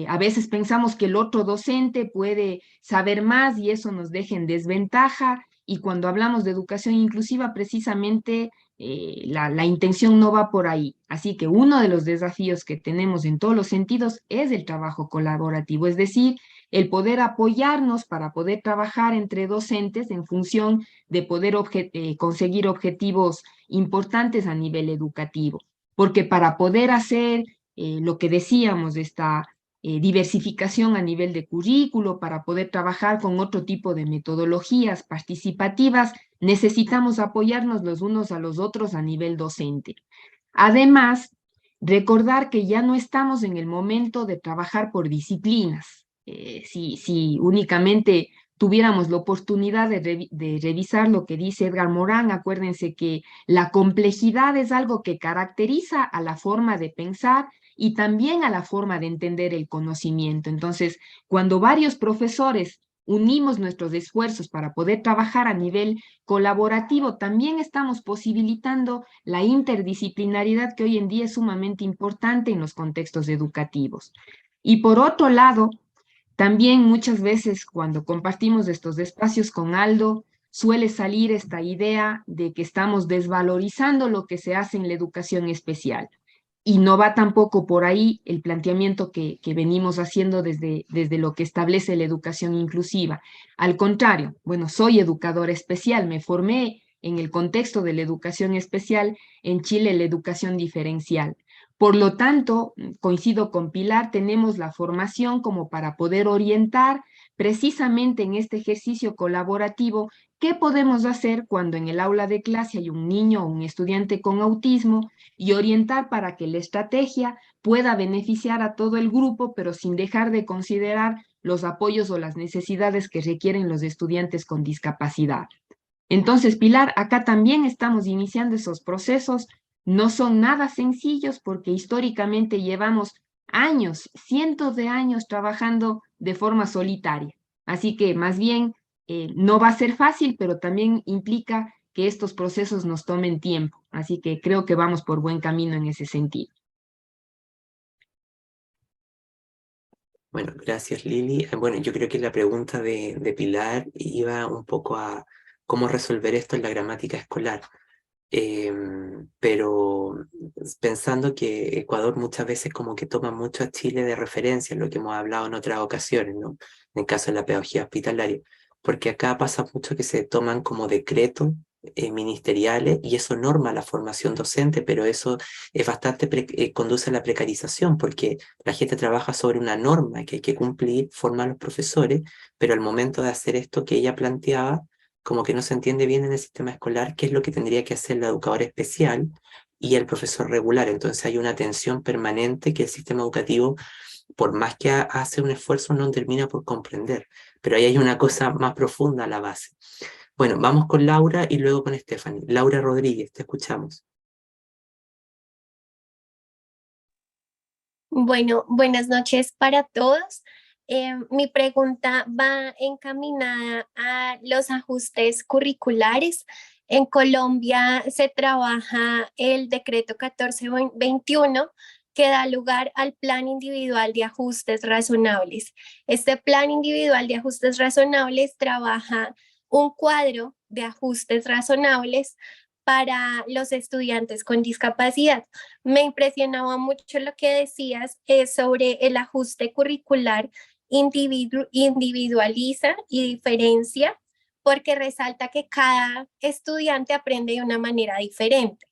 a veces pensamos que el otro docente puede saber más y eso nos deja en desventaja. Y cuando hablamos de educación inclusiva, precisamente la intención no va por ahí. Así que uno de los desafíos que tenemos en todos los sentidos es el trabajo colaborativo, es decir, el poder apoyarnos para poder trabajar entre docentes en función de poder conseguir objetivos importantes a nivel educativo. Porque para poder hacer lo que decíamos de esta diversificación a nivel de currículo, para poder trabajar con otro tipo de metodologías participativas, necesitamos apoyarnos los unos a los otros a nivel docente. Además, recordar que ya no estamos en el momento de trabajar por disciplinas. Si únicamente tuviéramos la oportunidad de revisar lo que dice Edgar Morán, acuérdense que la complejidad es algo que caracteriza a la forma de pensar y también a la forma de entender el conocimiento. Entonces, cuando varios profesores unimos nuestros esfuerzos para poder trabajar a nivel colaborativo, también estamos posibilitando la interdisciplinaridad que hoy en día es sumamente importante en los contextos educativos. Y por otro lado, también muchas veces cuando compartimos estos espacios con Aldo, suele salir esta idea de que estamos desvalorizando lo que se hace en la educación especial. Y no va tampoco por ahí el planteamiento que venimos haciendo desde lo que establece la educación inclusiva. Al contrario, bueno, soy educadora especial, me formé en el contexto de la educación especial, en Chile la educación diferencial. Por lo tanto, coincido con Pilar, tenemos la formación como para poder orientar precisamente en este ejercicio colaborativo qué podemos hacer cuando en el aula de clase hay un niño o un estudiante con autismo y orientar para que la estrategia pueda beneficiar a todo el grupo, pero sin dejar de considerar los apoyos o las necesidades que requieren los estudiantes con discapacidad. Entonces, Pilar, acá también estamos iniciando esos procesos. No son nada sencillos porque históricamente llevamos años, cientos de años trabajando de forma solitaria. Así que más bien no va a ser fácil, pero también implica que estos procesos nos tomen tiempo. Así que creo que vamos por buen camino en ese sentido. Bueno, gracias Lili. Bueno, yo creo que la pregunta de Pilar iba un poco a cómo resolver esto en la gramática escolar. Pero pensando que Ecuador muchas veces como que toma mucho a Chile de referencia, lo que hemos hablado en otras ocasiones, ¿no? En el caso de la pedagogía hospitalaria, porque acá pasa mucho que se toman como decretos ministeriales y eso norma la formación docente, pero eso es bastante conduce a la precarización porque la gente trabaja sobre una norma que hay que cumplir, forma a los profesores, pero al momento de hacer esto que ella planteaba, como que no se entiende bien en el sistema escolar qué es lo que tendría que hacer la educadora especial y el profesor regular. Entonces hay una tensión permanente que el sistema educativo, por más que hace un esfuerzo, no termina por comprender. Pero ahí hay una cosa más profunda a la base. Bueno, vamos con Laura y luego con Stephanie. Laura Rodríguez, te escuchamos. Bueno, buenas noches para todos. Mi pregunta va encaminada a los ajustes curriculares. En Colombia se trabaja el decreto 1421 que da lugar al Plan Individual de Ajustes Razonables. Este Plan Individual de Ajustes Razonables trabaja un cuadro de ajustes razonables para los estudiantes con discapacidad. Me impresionaba mucho lo que decías sobre el ajuste curricular individualiza y diferencia, porque resalta que cada estudiante aprende de una manera diferente.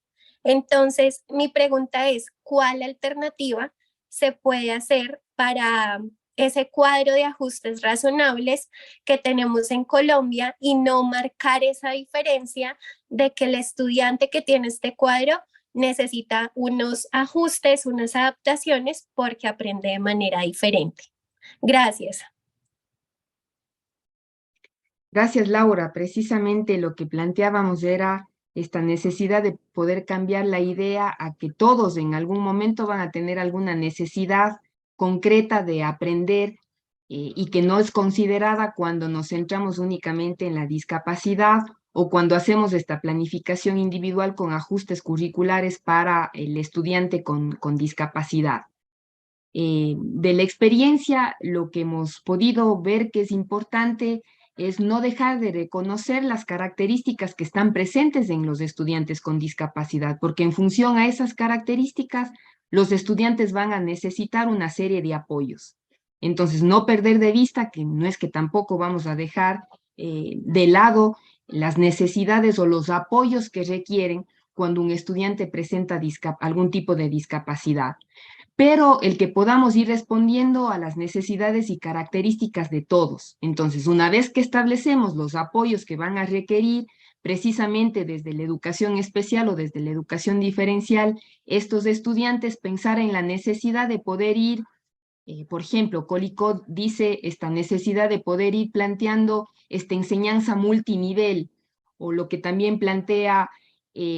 Entonces, mi pregunta es, cuál alternativa se puede hacer para ese cuadro de ajustes razonables que tenemos en Colombia y no marcar esa diferencia de que el estudiante que tiene este cuadro necesita unos ajustes, unas adaptaciones porque aprende de manera diferente. Gracias. Gracias, Laura. Precisamente lo que planteábamos era esta necesidad de poder cambiar la idea a que todos en algún momento van a tener alguna necesidad concreta de aprender y que no es considerada cuando nos centramos únicamente en la discapacidad o cuando hacemos esta planificación individual con ajustes curriculares para el estudiante con discapacidad. De la experiencia, lo que hemos podido ver que es importante es no dejar de reconocer las características que están presentes en los estudiantes con discapacidad, porque en función a esas características, los estudiantes van a necesitar una serie de apoyos. Entonces, no perder de vista que no es que tampoco vamos a dejar de lado las necesidades o los apoyos que requieren cuando un estudiante presenta algún tipo de discapacidad, pero el que podamos ir respondiendo a las necesidades y características de todos. Entonces, una vez que establecemos los apoyos que van a requerir precisamente desde la educación especial o desde la educación diferencial, estos estudiantes pensar en la necesidad de poder ir, por ejemplo, Colicot dice esta necesidad de poder ir planteando esta enseñanza multinivel, o lo que también plantea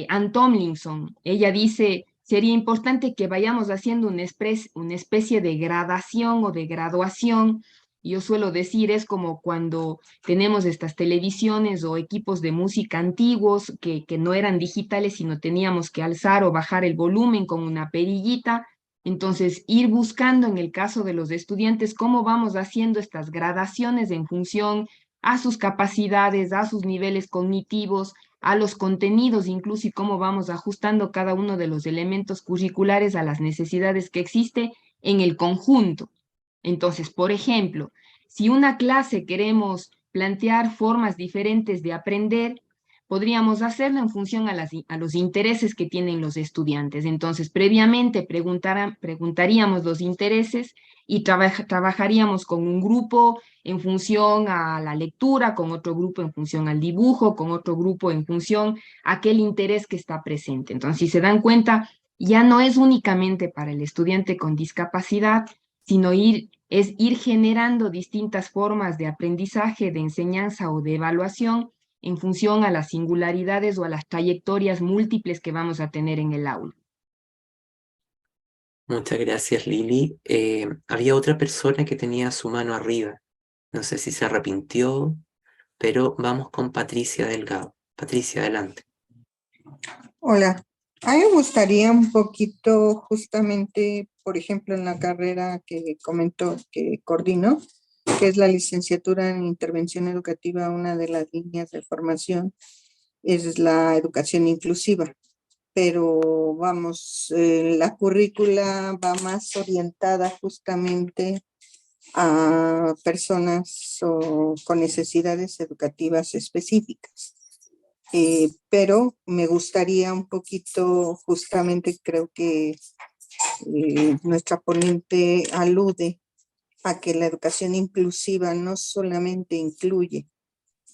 Ann Tomlinson. Ella dice, sería importante que vayamos haciendo una especie de gradación o de graduación. Yo suelo decir, es como cuando tenemos estas televisiones o equipos de música antiguos que no eran digitales, sino teníamos que alzar o bajar el volumen con una perillita. Entonces, ir buscando en el caso de los estudiantes cómo vamos haciendo estas gradaciones en función a sus capacidades, a sus niveles cognitivos, a los contenidos incluso, y cómo vamos ajustando cada uno de los elementos curriculares a las necesidades que existe en el conjunto. Entonces, por ejemplo, si una clase queremos plantear formas diferentes de aprender, podríamos hacerlo en función a los intereses que tienen los estudiantes. Entonces, previamente preguntaríamos los intereses y trabajaríamos con un grupo en función a la lectura, con otro grupo en función al dibujo, con otro grupo en función a aquel interés que está presente. Entonces, si se dan cuenta, ya no es únicamente para el estudiante con discapacidad, sino es ir generando distintas formas de aprendizaje, de enseñanza o de evaluación en función a las singularidades o a las trayectorias múltiples que vamos a tener en el aula. Muchas gracias, Lili. Había otra persona que tenía su mano arriba. No sé si se arrepintió, pero vamos con Patricia Delgado. Patricia, adelante. Hola, a mí me gustaría un poquito justamente, por ejemplo, en la carrera que comentó que coordinó, que es la licenciatura en intervención educativa, una de las líneas de formación es la educación inclusiva. Pero vamos, la currícula va más orientada justamente a personas con necesidades educativas específicas. Pero me gustaría un poquito, justamente creo que nuestra ponente alude a que la educación inclusiva no solamente incluye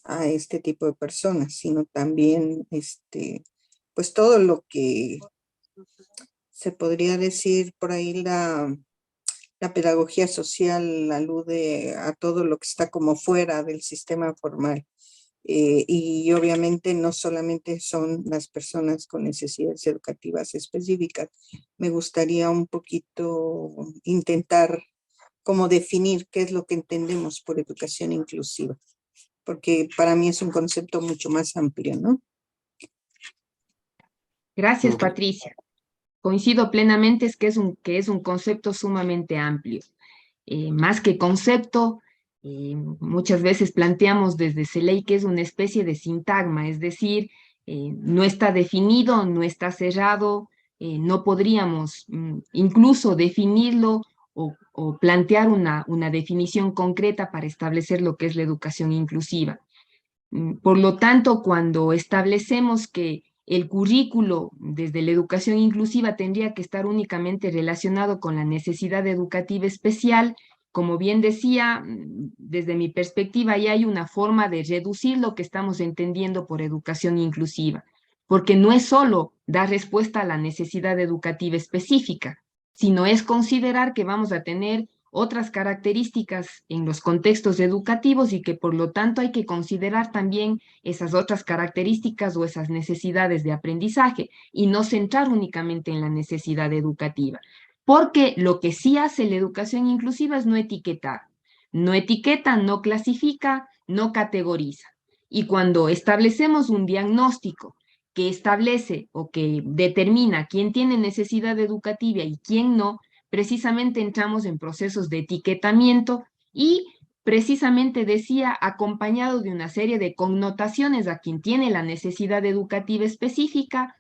a este tipo de personas, sino también pues todo lo que se podría decir por ahí la pedagogía social alude a todo lo que está como fuera del sistema formal. Y obviamente no solamente son las personas con necesidades educativas específicas. Me gustaría un poquito intentar como definir qué es lo que entendemos por educación inclusiva, porque para mí es un concepto mucho más amplio, ¿no? Gracias, Patricia. Coincido plenamente, que es un concepto sumamente amplio. Más que concepto, muchas veces planteamos desde CELEI que es una especie de sintagma, es decir, no está definido, no está cerrado, no podríamos incluso definirlo o plantear una definición concreta para establecer lo que es la educación inclusiva. Por lo tanto, cuando establecemos que el currículo desde la educación inclusiva tendría que estar únicamente relacionado con la necesidad educativa especial. Como bien decía, desde mi perspectiva ya hay una forma de reducir lo que estamos entendiendo por educación inclusiva, porque no es solo dar respuesta a la necesidad educativa específica, sino es considerar que vamos a tener otras características en los contextos educativos y que por lo tanto hay que considerar también esas otras características o esas necesidades de aprendizaje y no centrar únicamente en la necesidad educativa. Porque lo que sí hace la educación inclusiva es no etiquetar. No etiqueta, no clasifica, no categoriza. Y cuando establecemos un diagnóstico que establece o que determina quién tiene necesidad educativa y quién no, precisamente entramos en procesos de etiquetamiento y precisamente decía acompañado de una serie de connotaciones a quien tiene la necesidad educativa específica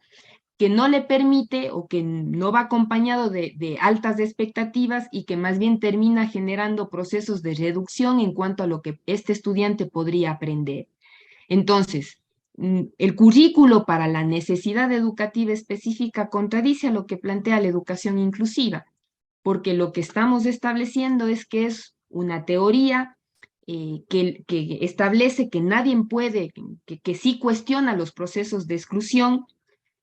que no le permite o que no va acompañado de altas expectativas y que más bien termina generando procesos de reducción en cuanto a lo que este estudiante podría aprender. Entonces, el currículo para la necesidad educativa específica contradice a lo que plantea la educación inclusiva, porque lo que estamos estableciendo es que es una teoría que establece que nadie puede, que sí cuestiona los procesos de exclusión.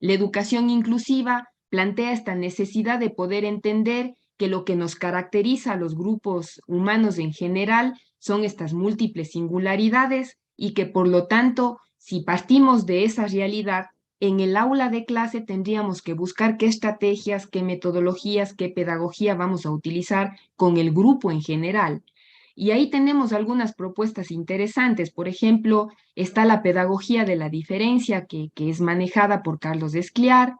La educación inclusiva plantea esta necesidad de poder entender que lo que nos caracteriza a los grupos humanos en general son estas múltiples singularidades y que por lo tanto, si partimos de esa realidad, en el aula de clase tendríamos que buscar qué estrategias, qué metodologías, qué pedagogía vamos a utilizar con el grupo en general. Y ahí tenemos algunas propuestas interesantes. Por ejemplo, está la pedagogía de la diferencia que es manejada por Carlos Escliar.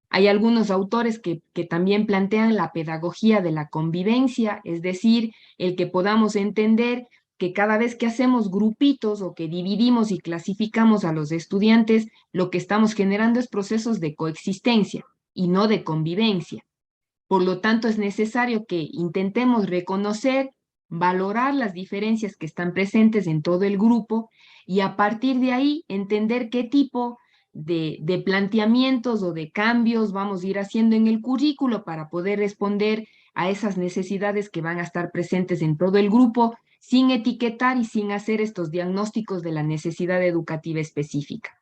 Hay algunos autores que también plantean la pedagogía de la convivencia, es decir, el que podamos entender que cada vez que hacemos grupitos o que dividimos y clasificamos a los estudiantes, lo que estamos generando es procesos de coexistencia y no de convivencia. Por lo tanto, es necesario que intentemos reconocer, valorar las diferencias que están presentes en todo el grupo y a partir de ahí entender qué tipo de planteamientos o de cambios vamos a ir haciendo en el currículo para poder responder a esas necesidades que van a estar presentes en todo el grupo sin etiquetar y sin hacer estos diagnósticos de la necesidad educativa específica.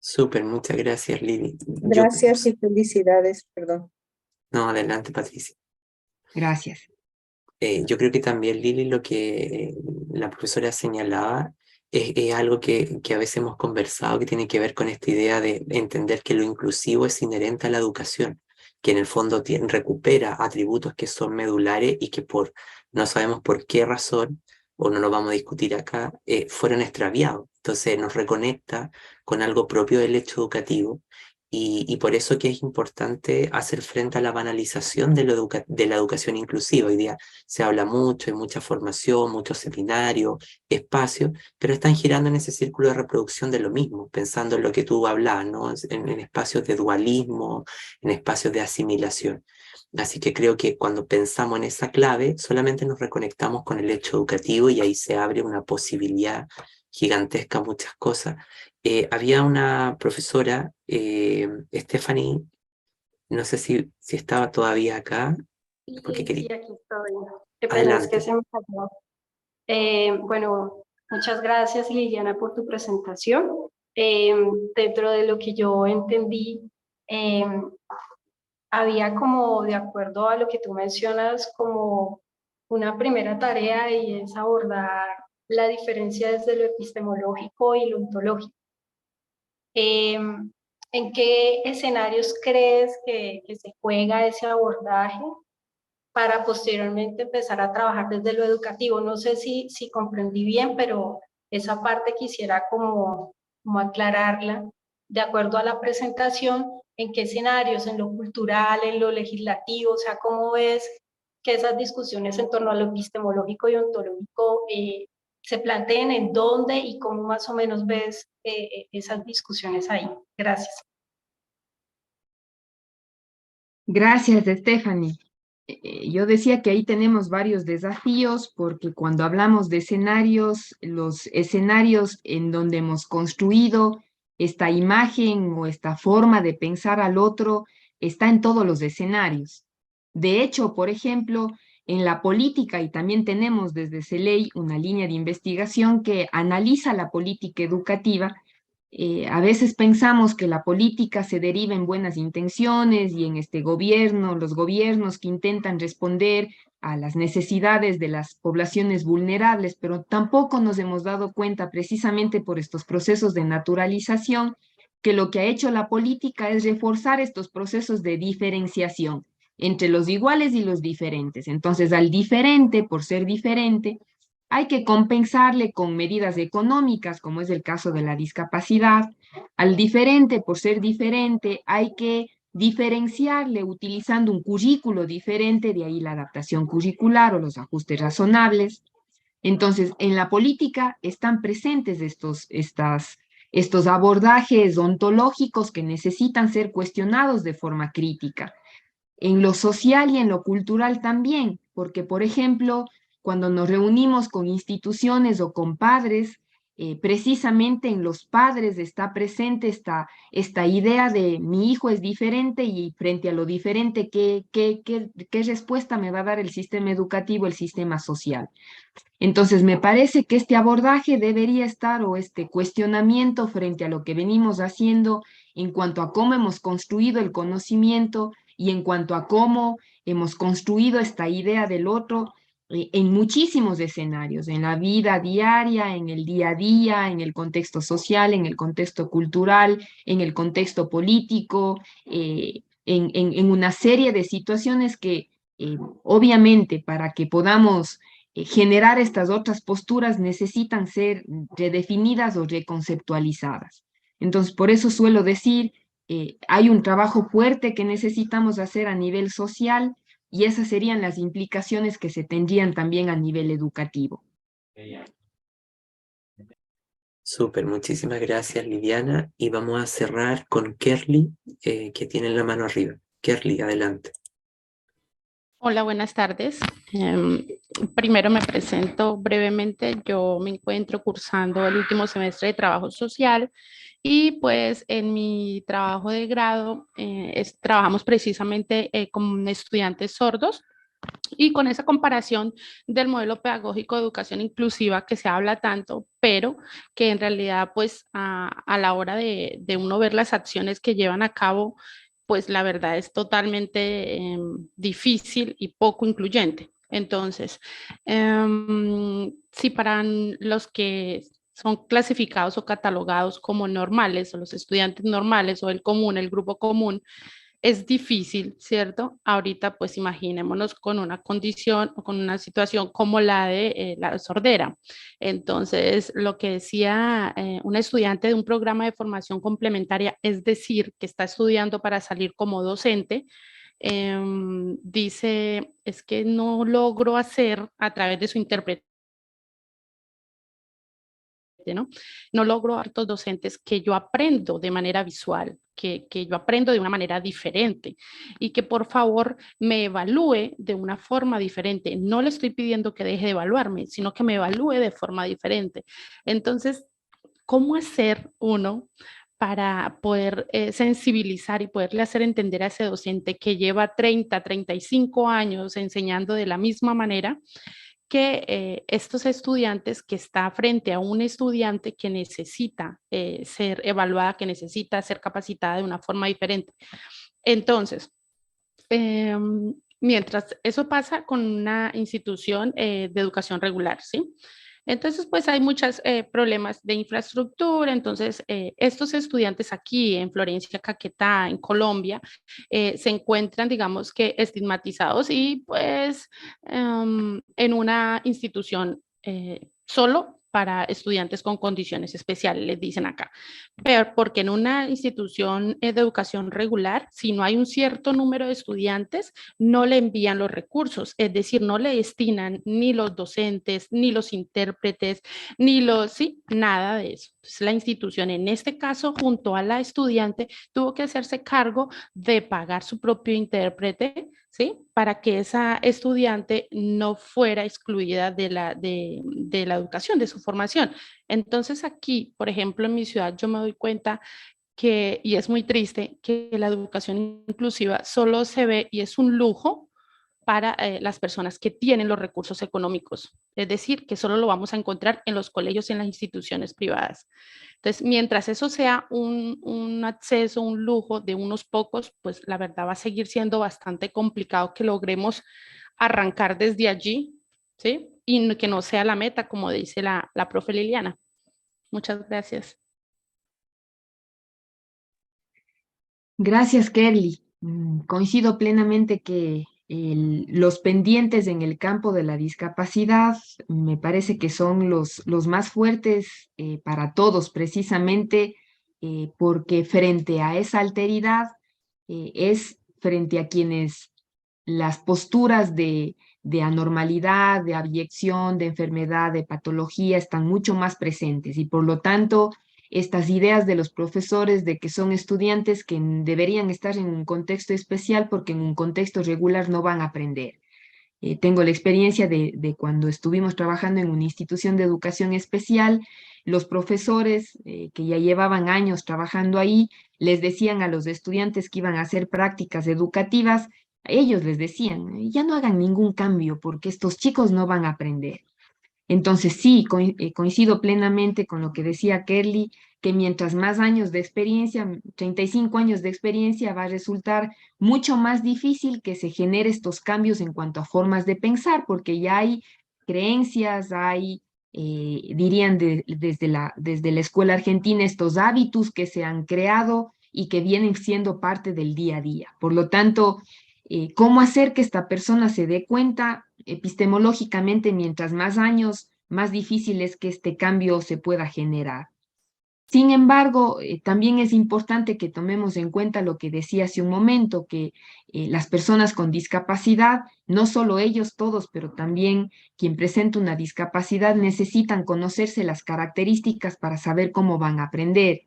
Súper, muchas gracias, Lili. Gracias y felicidades, perdón. No, adelante, Patricia. Gracias. Yo creo que también, Lili, lo que la profesora señalaba es algo que a veces hemos conversado, que tiene que ver con esta idea de entender que lo inclusivo es inherente a la educación, que en el fondo recupera atributos que son medulares y que no sabemos por qué razón, o no lo vamos a discutir acá, fueron extraviados. Entonces nos reconecta con algo propio del hecho educativo. Y por eso que es importante hacer frente a la banalización de la educación inclusiva. Hoy día se habla mucho, hay mucha formación, muchos seminarios, espacios, pero están girando en ese círculo de reproducción de lo mismo, pensando en lo que tú hablabas, ¿no? En espacios de dualismo, en espacios de asimilación. Así que creo que cuando pensamos en esa clave, solamente nos reconectamos con el hecho educativo y ahí se abre una posibilidad gigantesca, muchas cosas. Había una profesora, Stephanie, no sé si estaba todavía acá, porque Sí, quería. aquí estoy. Qué pena, es que Adelante. se me cayó. Bueno, muchas gracias, Liliana, por tu presentación. Dentro de lo que yo entendí, había como, de acuerdo a lo que tú mencionas, como una primera tarea y es abordar la diferencia desde lo epistemológico y lo ontológico. ¿En qué escenarios crees que se juega ese abordaje para posteriormente empezar a trabajar desde lo educativo? No sé si comprendí bien, pero esa parte quisiera como aclararla de acuerdo a la presentación, en qué escenarios, en lo cultural, en lo legislativo, o sea, cómo ves que esas discusiones en torno a lo epistemológico y ontológico se planteen, en dónde y cómo más o menos ves esas discusiones ahí. Gracias. Gracias, Stephanie. Yo decía que ahí tenemos varios desafíos porque cuando hablamos de escenarios, los escenarios en donde hemos construido esta imagen o esta forma de pensar al otro está en todos los escenarios. De hecho, por ejemplo, en la política, y también tenemos desde CELEI una línea de investigación que analiza la política educativa. A veces pensamos que la política se deriva en buenas intenciones y en este gobierno, los gobiernos que intentan responder a las necesidades de las poblaciones vulnerables, pero tampoco nos hemos dado cuenta precisamente por estos procesos de naturalización que lo que ha hecho la política es reforzar estos procesos de diferenciación entre los iguales y los diferentes. Entonces, al diferente, por ser diferente, hay que compensarle con medidas económicas, como es el caso de la discapacidad. Al diferente, por ser diferente, hay que diferenciarle utilizando un currículo diferente, de ahí la adaptación curricular o los ajustes razonables. Entonces, en la política están presentes estos abordajes ontológicos que necesitan ser cuestionados de forma crítica. En lo social y en lo cultural también, porque, por ejemplo, cuando nos reunimos con instituciones o con padres, precisamente en los padres está presente esta idea de mi hijo es diferente y frente a lo diferente, ¿qué respuesta me va a dar el sistema educativo, el sistema social? Entonces, me parece que este abordaje debería estar, o este cuestionamiento frente a lo que venimos haciendo en cuanto a cómo hemos construido el conocimiento y en cuanto a cómo hemos construido esta idea del otro en muchísimos escenarios, en la vida diaria, en el día a día, en el contexto social, en el contexto cultural, en el contexto político, en una serie de situaciones que obviamente para que podamos generar estas otras posturas necesitan ser redefinidas o reconceptualizadas. Entonces, por eso suelo decir, hay un trabajo fuerte que necesitamos hacer a nivel social y esas serían las implicaciones que se tendrían también a nivel educativo. Súper, muchísimas gracias, Lidiana. Y vamos a cerrar con Kerly, que tiene la mano arriba. Kerly, adelante. Hola, buenas tardes. Primero me presento brevemente. Yo me encuentro cursando el último semestre de trabajo social y pues en mi trabajo de grado trabajamos precisamente con estudiantes sordos. Y con esa comparación del modelo pedagógico de educación inclusiva que se habla tanto, pero que en realidad pues a la hora de uno ver las acciones que llevan a cabo, pues la verdad es totalmente difícil y poco incluyente. Entonces, si para los que son clasificados o catalogados como normales, o los estudiantes normales o el común, el grupo común, es difícil, ¿cierto? Ahorita, pues imaginémonos con una condición o con una situación como la de la sordera. Entonces, lo que decía una estudiante de un programa de formación complementaria, es decir, que está estudiando para salir como docente, dice, es que no logro hacer a través de su intérprete, ¿no? No logro a hartos docentes que yo aprendo de manera visual, que yo aprendo de una manera diferente y que por favor me evalúe de una forma diferente. No le estoy pidiendo que deje de evaluarme, sino que me evalúe de forma diferente. Entonces, ¿cómo hacer uno para poder sensibilizar y poderle hacer entender a ese docente que lleva 30, 35 años enseñando de la misma manera, que estos estudiantes, que está frente a un estudiante que necesita ser evaluada, que necesita ser capacitada de una forma diferente? Entonces, mientras eso pasa con una institución de educación regular, ¿sí? Entonces, pues hay muchos problemas de infraestructura. Entonces, estos estudiantes aquí en Florencia, Caquetá, en Colombia, se encuentran, digamos que, estigmatizados y pues en una institución solo para estudiantes con condiciones especiales, les dicen acá. Pero porque en una institución de educación regular, si no hay un cierto número de estudiantes, no le envían los recursos, es decir, no le destinan ni los docentes, ni los intérpretes, ni los, sí, nada de eso. Entonces, la institución, en este caso, junto a la estudiante, tuvo que hacerse cargo de pagar su propio intérprete, ¿sí? Para que esa estudiante no fuera excluida de la educación, de su formación. Entonces, aquí, por ejemplo, en mi ciudad, yo me doy cuenta que, y es muy triste, que la educación inclusiva solo se ve y es un lujo para las personas que tienen los recursos económicos. Es decir, que solo lo vamos a encontrar en los colegios y en las instituciones privadas. Entonces, mientras eso sea un acceso, un lujo de unos pocos, pues la verdad va a seguir siendo bastante complicado que logremos arrancar desde allí, ¿sí? Y que no sea la meta, como dice la profe Liliana. Muchas gracias. Gracias, Kerly. Coincido plenamente que los pendientes en el campo de la discapacidad me parece que son los más fuertes para todos, precisamente porque frente a esa alteridad es frente a quienes las posturas de anormalidad, de abyección, de enfermedad, de patología están mucho más presentes y por lo tanto estas ideas de los profesores de que son estudiantes que deberían estar en un contexto especial porque en un contexto regular no van a aprender. Tengo la experiencia de cuando estuvimos trabajando en una institución de educación especial, los profesores que ya llevaban años trabajando ahí les decían a los estudiantes que iban a hacer prácticas educativas, ellos les decían, ya no hagan ningún cambio porque estos chicos no van a aprender. Entonces sí, coincido plenamente con lo que decía Kerly, que mientras más años de experiencia, 35 años de experiencia, va a resultar mucho más difícil que se genere estos cambios en cuanto a formas de pensar, porque ya hay creencias, hay, dirían desde la escuela argentina, estos hábitos que se han creado y que vienen siendo parte del día a día. Por lo tanto, cómo hacer que esta persona se dé cuenta epistemológicamente, mientras más años, más difícil es que este cambio se pueda generar. Sin embargo, también es importante que tomemos en cuenta lo que decía hace un momento, que las personas con discapacidad, no solo ellos todos, pero también quien presenta una discapacidad, necesitan conocerse las características para saber cómo van a aprender.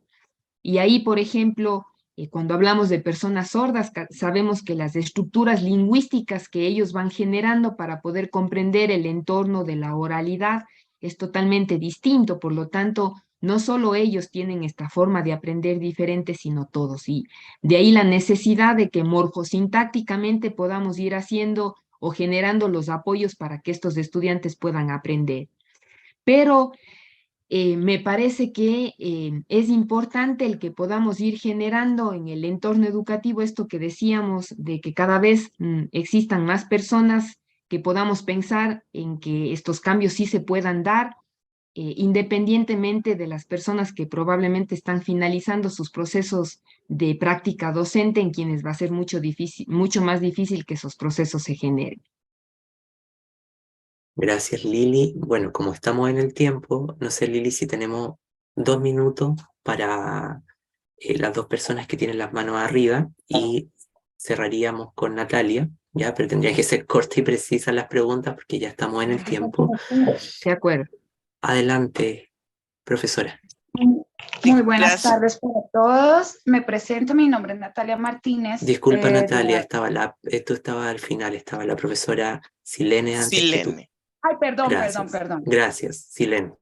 Y ahí, por ejemplo, cuando hablamos de personas sordas, sabemos que las estructuras lingüísticas que ellos van generando para poder comprender el entorno de la oralidad es totalmente distinto. Por lo tanto, no solo ellos tienen esta forma de aprender diferente, sino todos. Y de ahí la necesidad de que morfosintácticamente podamos ir haciendo o generando los apoyos para que estos estudiantes puedan aprender. Pero me parece que es importante el que podamos ir generando en el entorno educativo esto que decíamos, de que cada vez existan más personas que podamos pensar en que estos cambios sí se puedan dar, independientemente de las personas que probablemente están finalizando sus procesos de práctica docente, en quienes va a ser mucho más difícil que esos procesos se generen. Gracias, Lili. Bueno, como estamos en el tiempo, no sé, Lili, si tenemos 2 minutos para las dos personas que tienen las manos arriba y cerraríamos con Natalia, ¿ya? Pero tendría que ser corta y precisa las preguntas porque ya estamos en el tiempo. De acuerdo. Adelante, profesora. Muy buenas tardes para todos. Me presento, mi nombre es Natalia Martínez. Disculpa, Natalia, esto estaba al final, estaba la profesora Silene antes que tú. Ay, perdón, Gracias. perdón. Gracias, Silene.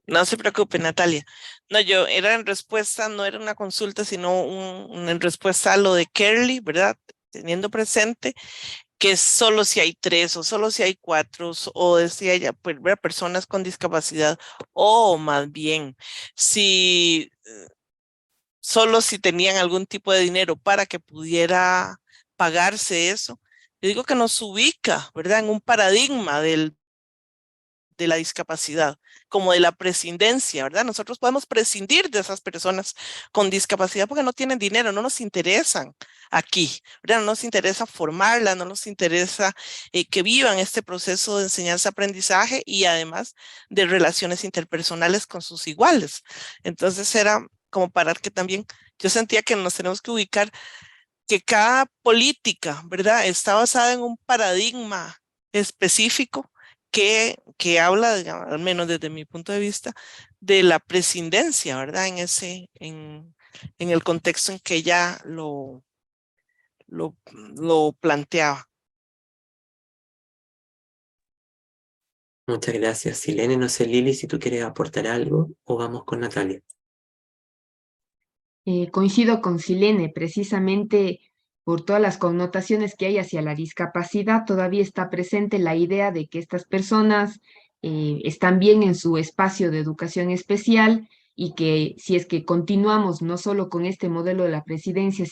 No se preocupe, Natalia. No, yo era en respuesta, no era una consulta, sino en respuesta a lo de Kerly, ¿verdad? Teniendo presente que solo si hay 3 o solo si hay 4 o decía ella, pues, personas con discapacidad o más bien si solo si tenían algún tipo de dinero para que pudiera pagarse eso. Yo digo que nos ubica, ¿verdad? En un paradigma de la discapacidad, como de la prescindencia, ¿verdad? Nosotros podemos prescindir de esas personas con discapacidad porque no tienen dinero, no nos interesan aquí, ¿verdad? No nos interesa formarlas, no nos interesa que vivan este proceso de enseñanza-aprendizaje y además de relaciones interpersonales con sus iguales. Entonces era como para que también yo sentía que nos tenemos que ubicar que cada política, ¿verdad? Está basada en un paradigma específico que habla, al menos desde mi punto de vista, de la presidencia, ¿verdad? En el contexto en que ella lo planteaba. Muchas gracias, Silene. No sé, Lili, si tú quieres aportar algo o vamos con Natalia. Coincido con Silene, precisamente por todas las connotaciones que hay hacia la discapacidad, todavía está presente la idea de que estas personas están bien en su espacio de educación especial y que si es que continuamos no solo con este modelo de la presidencia,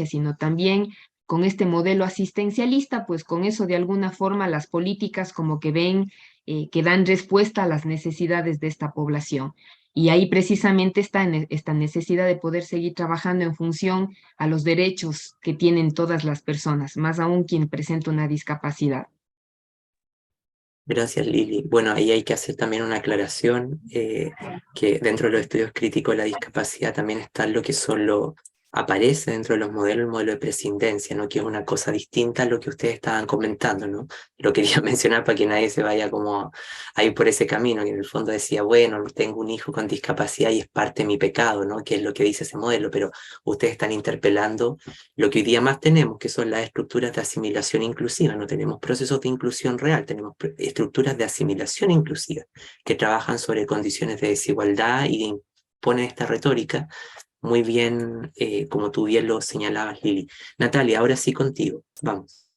sino también con este modelo asistencialista, pues con eso de alguna forma las políticas como que ven que dan respuesta a las necesidades de esta población. Y ahí precisamente está esta necesidad de poder seguir trabajando en función a los derechos que tienen todas las personas, más aún quien presenta una discapacidad. Gracias, Lili. Bueno, ahí hay que hacer también una aclaración, que dentro de los estudios críticos de la discapacidad también está lo que aparece dentro de los modelos, el modelo de prescindencia, ¿no? Que es una cosa distinta a lo que ustedes estaban comentando, ¿no? Lo quería mencionar para que nadie se vaya como a ir por ese camino, que en el fondo decía, bueno, tengo un hijo con discapacidad y es parte de mi pecado, ¿no? Que es lo que dice ese modelo, pero ustedes están interpelando lo que hoy día más tenemos, que son las estructuras de asimilación inclusiva. No tenemos procesos de inclusión real, tenemos estructuras de asimilación inclusiva que trabajan sobre condiciones de desigualdad y imponen esta retórica muy bien, como tú bien lo señalabas, Lili. Natalia, ahora sí contigo, vamos.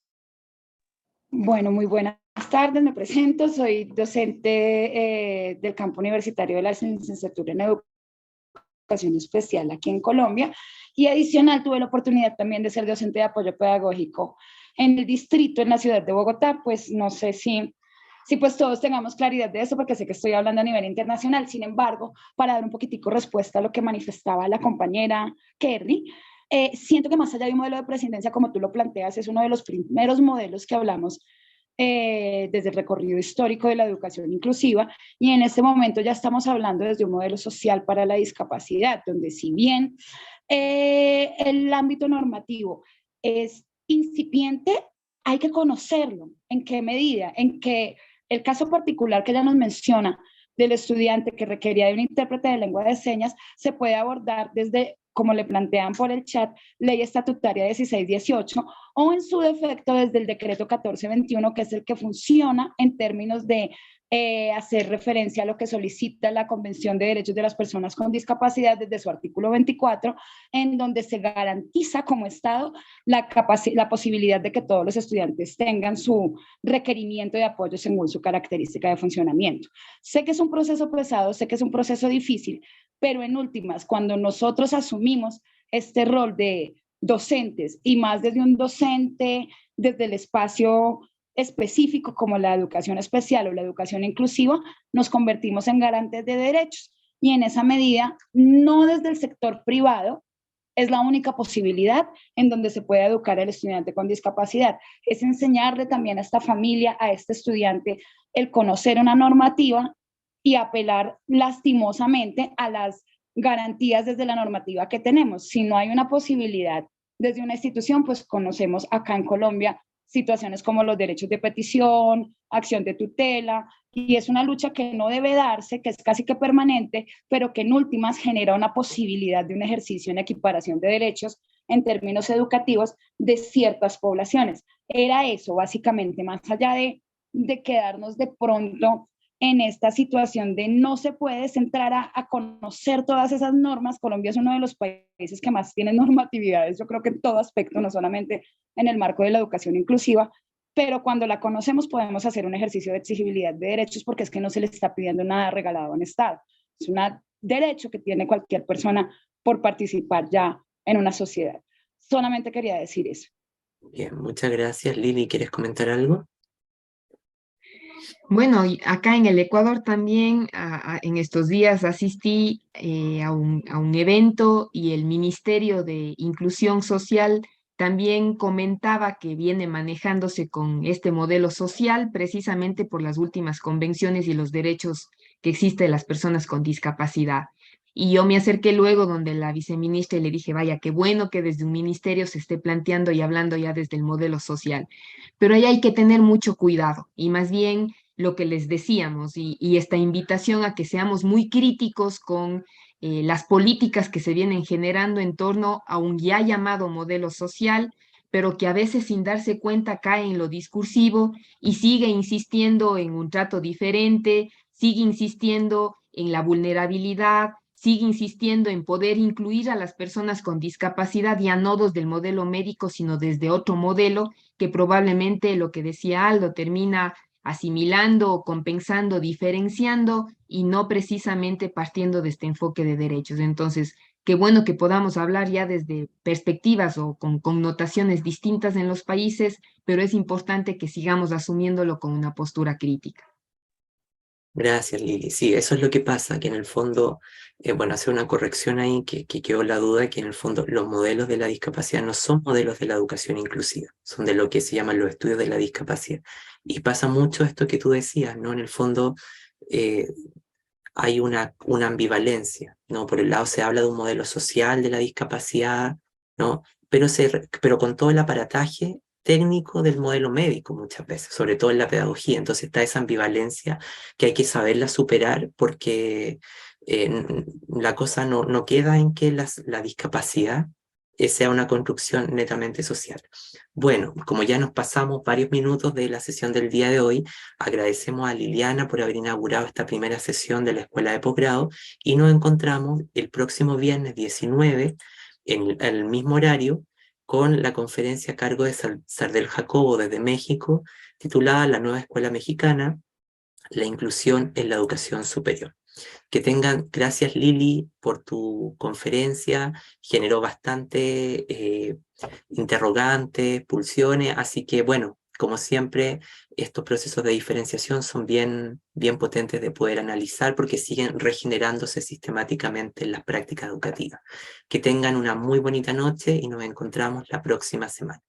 Bueno, muy buenas tardes, me presento, soy docente del campo universitario de la licenciatura en educación especial aquí en Colombia y adicional tuve la oportunidad también de ser docente de apoyo pedagógico en el distrito, en la ciudad de Bogotá. Pues no sé si pues todos tengamos claridad de eso, porque sé que estoy hablando a nivel internacional. Sin embargo, para dar un poquitico respuesta a lo que manifestaba la compañera Kerry, siento que más allá de un modelo de presidencia, como tú lo planteas, es uno de los primeros modelos que hablamos desde el recorrido histórico de la educación inclusiva, y en este momento ya estamos hablando desde un modelo social para la discapacidad, donde si bien el ámbito normativo es incipiente, hay que conocerlo. ¿En qué medida? En que el caso particular que ella nos menciona del estudiante que requería de un intérprete de lengua de señas se puede abordar desde, como le plantean por el chat, Ley Estatutaria 1618, o en su defecto desde el decreto 1421, que es el que funciona en términos de hacer referencia a lo que solicita la Convención de Derechos de las Personas con Discapacidad desde su artículo 24, en donde se garantiza como Estado la posibilidad de que todos los estudiantes tengan su requerimiento de apoyo según su característica de funcionamiento. Sé que es un proceso pesado, sé que es un proceso difícil, pero en últimas, cuando nosotros asumimos este rol de docentes, y más desde un docente, desde el espacio específico como la educación especial o la educación inclusiva, nos convertimos en garantes de derechos, y en esa medida, no desde el sector privado, es la única posibilidad en donde se puede educar al estudiante con discapacidad. Es enseñarle también a esta familia, a este estudiante, el conocer una normativa y apelar lastimosamente a las garantías desde la normativa que tenemos. Si no hay una posibilidad desde una institución, pues conocemos acá en Colombia situaciones como los derechos de petición, acción de tutela, y es una lucha que no debe darse, que es casi que permanente, pero que en últimas genera una posibilidad de un ejercicio en equiparación de derechos en términos educativos de ciertas poblaciones. Era eso, básicamente, más allá de quedarnos de pronto en esta situación de no se puede centrar a conocer todas esas normas. Colombia es uno de los países que más tiene normatividades, yo creo que en todo aspecto, no solamente en el marco de la educación inclusiva, pero cuando la conocemos podemos hacer un ejercicio de exigibilidad de derechos, porque es que no se le está pidiendo nada regalado en Estado. Es un derecho que tiene cualquier persona por participar ya en una sociedad. Solamente quería decir eso. Bien, muchas gracias. Lili, ¿quieres comentar algo? Bueno, y acá en el Ecuador también en estos días asistí a un evento, y el Ministerio de Inclusión Social también comentaba que viene manejándose con este modelo social precisamente por las últimas convenciones y los derechos que existen de las personas con discapacidad. Y yo me acerqué luego donde la viceministra y le dije, vaya, qué bueno que desde un ministerio se esté planteando y hablando ya desde el modelo social. Pero ahí hay que tener mucho cuidado, y más bien lo que les decíamos y esta invitación a que seamos muy críticos con las políticas que se vienen generando en torno a un ya llamado modelo social, pero que a veces sin darse cuenta cae en lo discursivo y sigue insistiendo en un trato diferente, sigue insistiendo en la vulnerabilidad, sigue insistiendo en poder incluir a las personas con discapacidad ya no desde el modelo médico, sino desde otro modelo que probablemente, lo que decía Aldo, termina asimilando, compensando, diferenciando y no precisamente partiendo de este enfoque de derechos. Entonces, qué bueno que podamos hablar ya desde perspectivas o con connotaciones distintas en los países, pero es importante que sigamos asumiéndolo con una postura crítica. Gracias, Lili. Sí, eso es lo que pasa, que en el fondo, bueno, hacer una corrección ahí, que quedó la duda, que en el fondo los modelos de la discapacidad no son modelos de la educación inclusiva, son de lo que se llaman los estudios de la discapacidad. Y pasa mucho esto que tú decías, ¿no? En el fondo hay una ambivalencia, ¿no? Por el lado se habla de un modelo social de la discapacidad, ¿no? Pero con todo el aparataje técnico del modelo médico muchas veces, sobre todo en la pedagogía. Entonces está esa ambivalencia que hay que saberla superar porque la cosa no queda en que la discapacidad sea una construcción netamente social. Bueno, como ya nos pasamos varios minutos de la sesión del día de hoy, agradecemos a Liliana por haber inaugurado esta primera sesión de la Escuela de Posgrado y nos encontramos el próximo viernes 19 en el mismo horario con la conferencia a cargo de Sardel Jacobo desde México, titulada La Nueva Escuela Mexicana, la inclusión en la educación superior. Que tengan, gracias Lili por tu conferencia, generó bastante interrogantes, pulsiones, así que bueno, como siempre, estos procesos de diferenciación son bien potentes de poder analizar porque siguen regenerándose sistemáticamente en las prácticas educativas. Que tengan una muy bonita noche y nos encontramos la próxima semana.